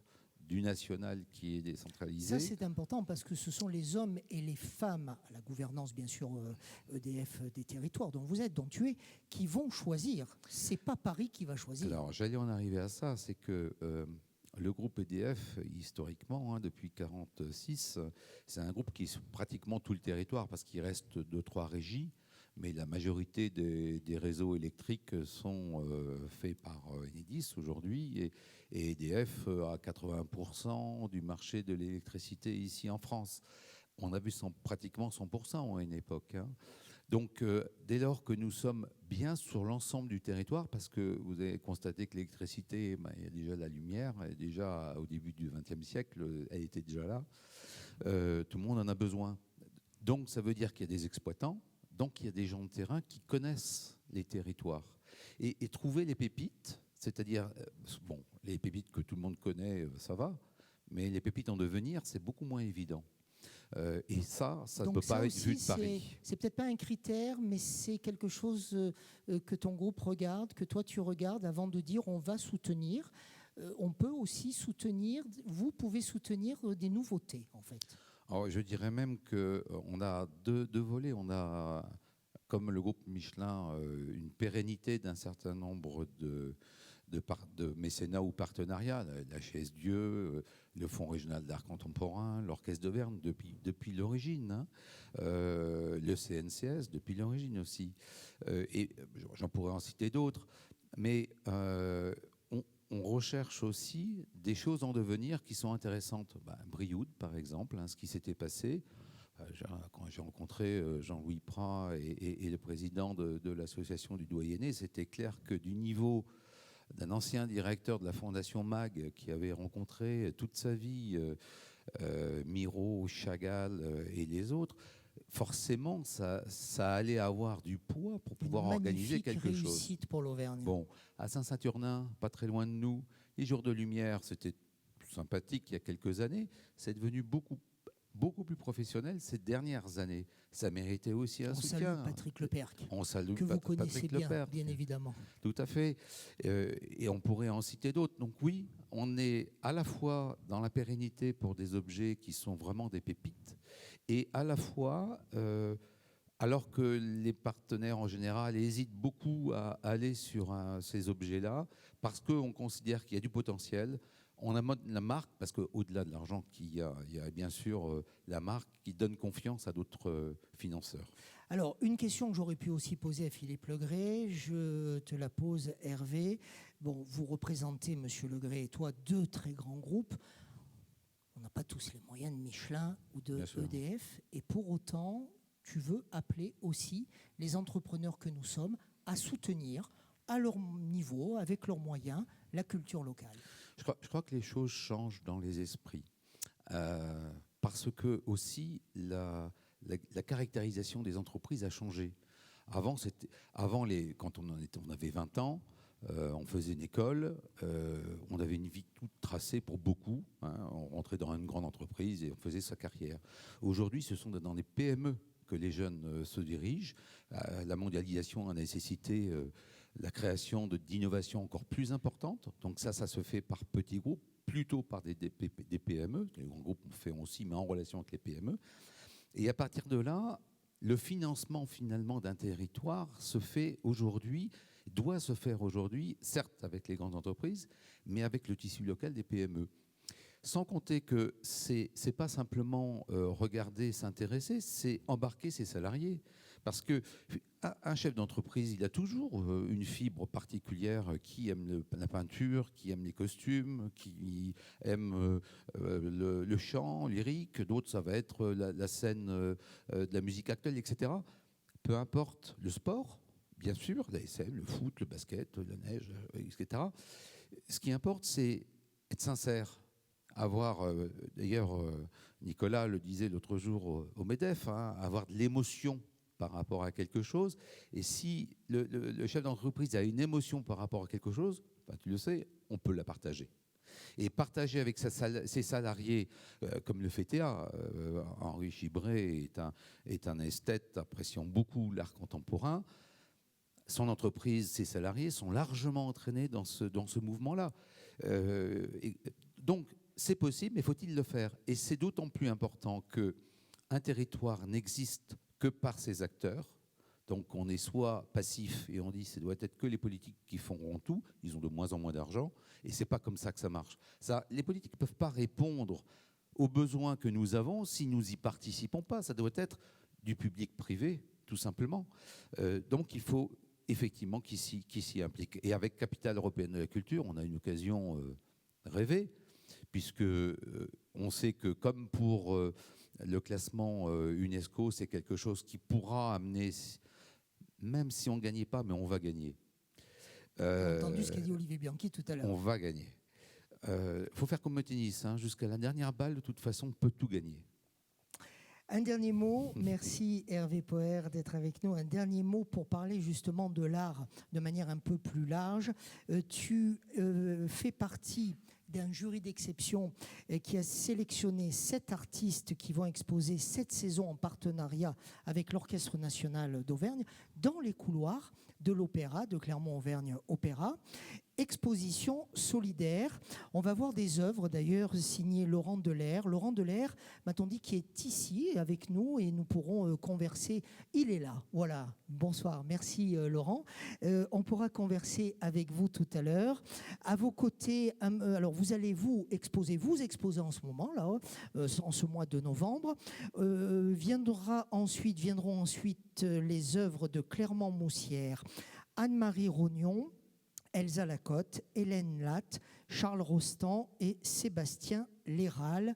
du national qui est décentralisé. Ça, c'est important parce que ce sont les hommes et les femmes, à la gouvernance, bien sûr, EDF des territoires dont vous êtes, dont tu es, qui vont choisir. C'est pas Paris qui va choisir. Alors, j'allais en arriver à ça, c'est que le groupe EDF, historiquement, depuis 1946, c'est un groupe qui est pratiquement tout le territoire parce qu'il reste 2-3 régies, mais la majorité des réseaux électriques sont faits par Enedis aujourd'hui et EDF a 80% du marché de l'électricité ici en France. On a vu pratiquement 100% à une époque. Donc, dès lors que nous sommes bien sur l'ensemble du territoire, parce que vous avez constaté que l'électricité, il y a déjà la lumière, déjà au début du XXe siècle, elle était déjà là, tout le monde en a besoin. Donc, ça veut dire qu'il y a des exploitants, donc il y a des gens de terrain qui connaissent les territoires. Et trouver les pépites, c'est-à-dire, bon, les pépites que tout le monde connaît, ça va, mais les pépites en devenir, c'est beaucoup moins évident. Et ça ne peut pas être vu de Paris. C'est peut-être pas un critère, mais c'est quelque chose que ton groupe regarde, que toi tu regardes avant de dire on va soutenir. On peut aussi soutenir, vous pouvez soutenir des nouveautés en fait. Alors, je dirais même qu'on a deux volets. On a, comme le groupe Michelin, une pérennité d'un certain nombre de mécénat ou partenariats, la Chaise Dieu, le Fonds régional d'art contemporain, l'Orchestre d'Auvergne depuis l'origine, le CNCS depuis l'origine aussi. Et j'en pourrais en citer d'autres. Mais on recherche aussi des choses en devenir qui sont intéressantes. Brioude, par exemple, ce qui s'était passé. Quand j'ai rencontré Jean-Louis Prat et le président de l'association du Doyenné, c'était clair que du niveau d'un ancien directeur de la Fondation MAG qui avait rencontré toute sa vie Miro, Chagall et les autres, forcément, ça allait avoir du poids pour pouvoir organiser quelque chose. Réussite pour l'Auvergne. Bon, à Saint-Saturnin, pas très loin de nous, les Jours de Lumière, c'était sympathique il y a quelques années. C'est devenu beaucoup plus professionnel ces dernières années. Ça méritait aussi un soutien. On salue Patrick Leperc. On salue que vous connaissez Patrick Leperc, bien évidemment. Tout à fait. Et on pourrait en citer d'autres. Donc oui, on est à la fois dans la pérennité pour des objets qui sont vraiment des pépites, et à la fois, alors que les partenaires en général hésitent beaucoup à aller sur ces objets-là, parce qu'on considère qu'il y a du potentiel, on a la marque, parce qu'au-delà de l'argent qu'il y a bien sûr la marque qui donne confiance à d'autres financeurs. Alors, une question que j'aurais pu aussi poser à Philippe Legré, je te la pose, Hervé. Bon, vous représentez, Monsieur Legré et toi, 2 très grands groupes. On n'a pas tous les moyens de Michelin ou de EDF, et pour autant, tu veux appeler aussi les entrepreneurs que nous sommes à soutenir, à leur niveau, avec leurs moyens, la culture locale. Je crois que les choses changent dans les esprits. Parce que aussi, la caractérisation des entreprises a changé. Avant, quand on avait 20 ans, on faisait une école, on avait une vie toute tracée pour beaucoup. On rentrait dans une grande entreprise et on faisait sa carrière. Aujourd'hui, ce sont dans les PME que les jeunes se dirigent. La mondialisation a nécessité la création d'innovations encore plus importantes. Donc ça se fait par petits groupes, plutôt par des PME. Les grands groupes font aussi, mais en relation avec les PME. Et à partir de là, le financement finalement d'un territoire doit se faire aujourd'hui, certes avec les grandes entreprises, mais avec le tissu local des PME. Sans compter que c'est pas simplement regarder, s'intéresser, c'est embarquer ses salariés. Parce qu'un chef d'entreprise, il a toujours une fibre particulière, qui aime la peinture, qui aime les costumes, qui aime le chant lyrique, d'autres ça va être la scène de la musique actuelle, etc. Peu importe le sport, bien sûr, l'ASM, le foot, le basket, la neige, etc. Ce qui importe, c'est être sincère. D'ailleurs, Nicolas le disait l'autre jour au MEDEF, avoir de l'émotion par rapport à quelque chose. Et si le chef d'entreprise a une émotion par rapport à quelque chose, tu le sais, on peut la partager. Et partager avec ses salariés, comme le fait Théa. Henri Chibré est un esthète appréciant beaucoup l'art contemporain. Son entreprise, ses salariés sont largement entraînés dans ce mouvement-là. Donc, c'est possible, mais faut-il le faire? Et c'est d'autant plus important qu'un territoire n'existe que par ses acteurs. Donc on est soit passif et on dit ça doit être que les politiques qui feront tout, ils ont de moins en moins d'argent, et c'est pas comme ça que ça marche. Les politiques ne peuvent pas répondre aux besoins que nous avons si nous y participons pas. Ça doit être du public-privé, tout simplement. Donc il faut effectivement qu'ils s'y impliquent. Et avec Capitale européenne de la culture, on a une occasion rêvée, puisque on sait que comme pour le classement UNESCO, c'est quelque chose qui pourra amener, même si on ne gagnait pas, mais on va gagner. On a entendu ce qu'a dit Olivier Bianchi tout à l'heure. On va gagner. Faut faire comme au tennis, hein, jusqu'à la dernière balle, de toute façon, on peut tout gagner. Un dernier mot, merci Hervé Poher d'être avec nous. Un dernier mot pour parler justement de l'art de manière un peu plus large. Tu fais partie d'un jury d'exception qui a sélectionné 7 artistes qui vont exposer cette saison en partenariat avec l'Orchestre national d'Auvergne dans les couloirs de l'Opéra, de Clermont-Auvergne Opéra. Exposition solidaire. On va voir des œuvres d'ailleurs signées Laurent Delaire. Laurent Delaire, m'a-t-on dit, qui est ici avec nous et nous pourrons converser. Il est là, voilà. Bonsoir, merci Laurent. On pourra converser avec vous tout à l'heure. À vos côtés, alors vous allez vous exposer en ce moment, là, en ce mois de novembre. Viendront ensuite les œuvres de Clermont-Moussière, Anne-Marie Rognon, Elsa Lacotte, Hélène Latte, Charles Rostand et Sébastien Léral.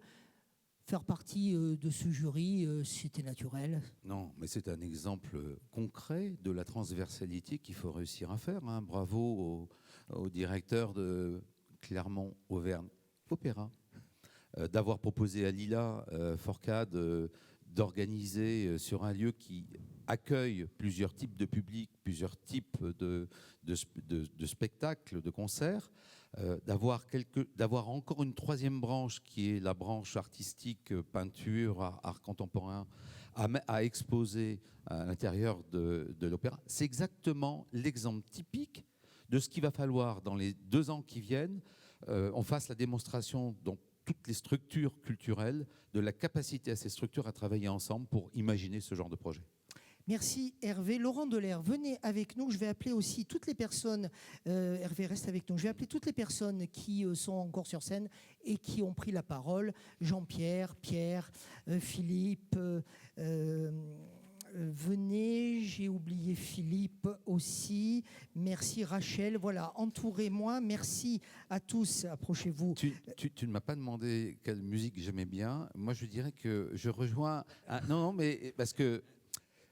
Faire partie de ce jury, c'était naturel? Non, mais c'est un exemple concret de la transversalité qu'il faut réussir à faire. Hein. Bravo au directeur de Clermont-Auvergne Opéra d'avoir proposé à Lila Forcade d'organiser sur un lieu qui accueille plusieurs types de publics, plusieurs types de spectacles, de concerts, d'avoir encore une troisième branche qui est la branche artistique, peinture, art contemporain, à exposer à l'intérieur de l'opéra. C'est exactement l'exemple typique de ce qu'il va falloir dans les 2 ans qui viennent. On fasse la démonstration dans toutes les structures culturelles de la capacité à ces structures à travailler ensemble pour imaginer ce genre de projet. Merci Hervé. Laurent Delaire, venez avec nous. Je vais appeler aussi toutes les personnes, Hervé reste avec nous, je vais appeler toutes les personnes qui sont encore sur scène et qui ont pris la parole. Jean-Pierre, Pierre, Philippe, venez, j'ai oublié Philippe aussi. Merci Rachel, voilà, entourez-moi. Merci à tous, approchez-vous. Tu ne m'as pas demandé quelle musique j'aimais bien. Moi je dirais que je rejoins... Non, mais parce que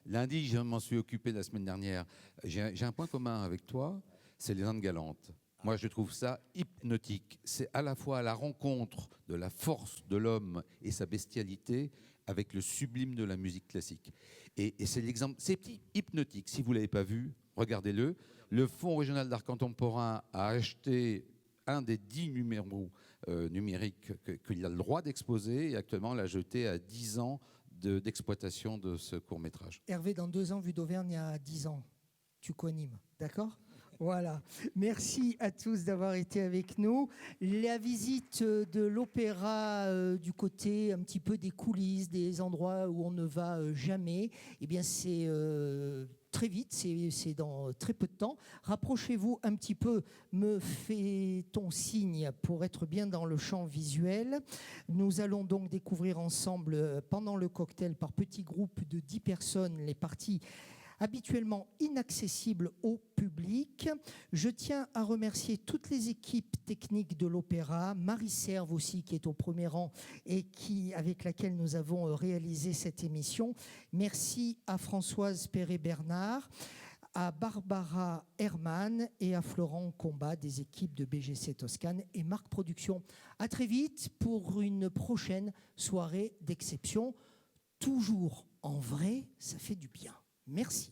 lundi, je m'en suis occupé la semaine dernière. J'ai un point commun avec toi, c'est les Indes galantes. Moi, je trouve ça hypnotique. C'est à la fois à la rencontre de la force de l'homme et sa bestialité avec le sublime de la musique classique. Et c'est l'exemple, c'est hypnotique. Si vous ne l'avez pas vu, regardez-le. Le Fonds régional d'art contemporain a acheté un des 10 numéros numériques qu'il a le droit d'exposer et actuellement l'a jeté à 10 ans d'exploitation de ce court-métrage. Hervé, dans 2 ans, Vue d'Auvergne, il y a 10 ans, tu co-animes, d'accord ? Voilà. Merci à tous d'avoir été avec nous. La visite de l'opéra du côté un petit peu des coulisses, des endroits où on ne va jamais, eh bien c'est très vite, c'est dans très peu de temps. Rapprochez-vous un petit peu, me fait-on signe pour être bien dans le champ visuel. Nous allons donc découvrir ensemble, pendant le cocktail, par petits groupes de 10 personnes, les parties habituellement inaccessible au public. Je tiens à remercier toutes les équipes techniques de l'opéra, Marie Serve aussi qui est au premier rang et avec laquelle nous avons réalisé cette émission. Merci à Françoise Perret-Bernard, à Barbara Hermann et à Florent Combat des équipes de BGC Toscane et Marc Productions. À très vite pour une prochaine soirée d'exception. Toujours en vrai, ça fait du bien. Merci.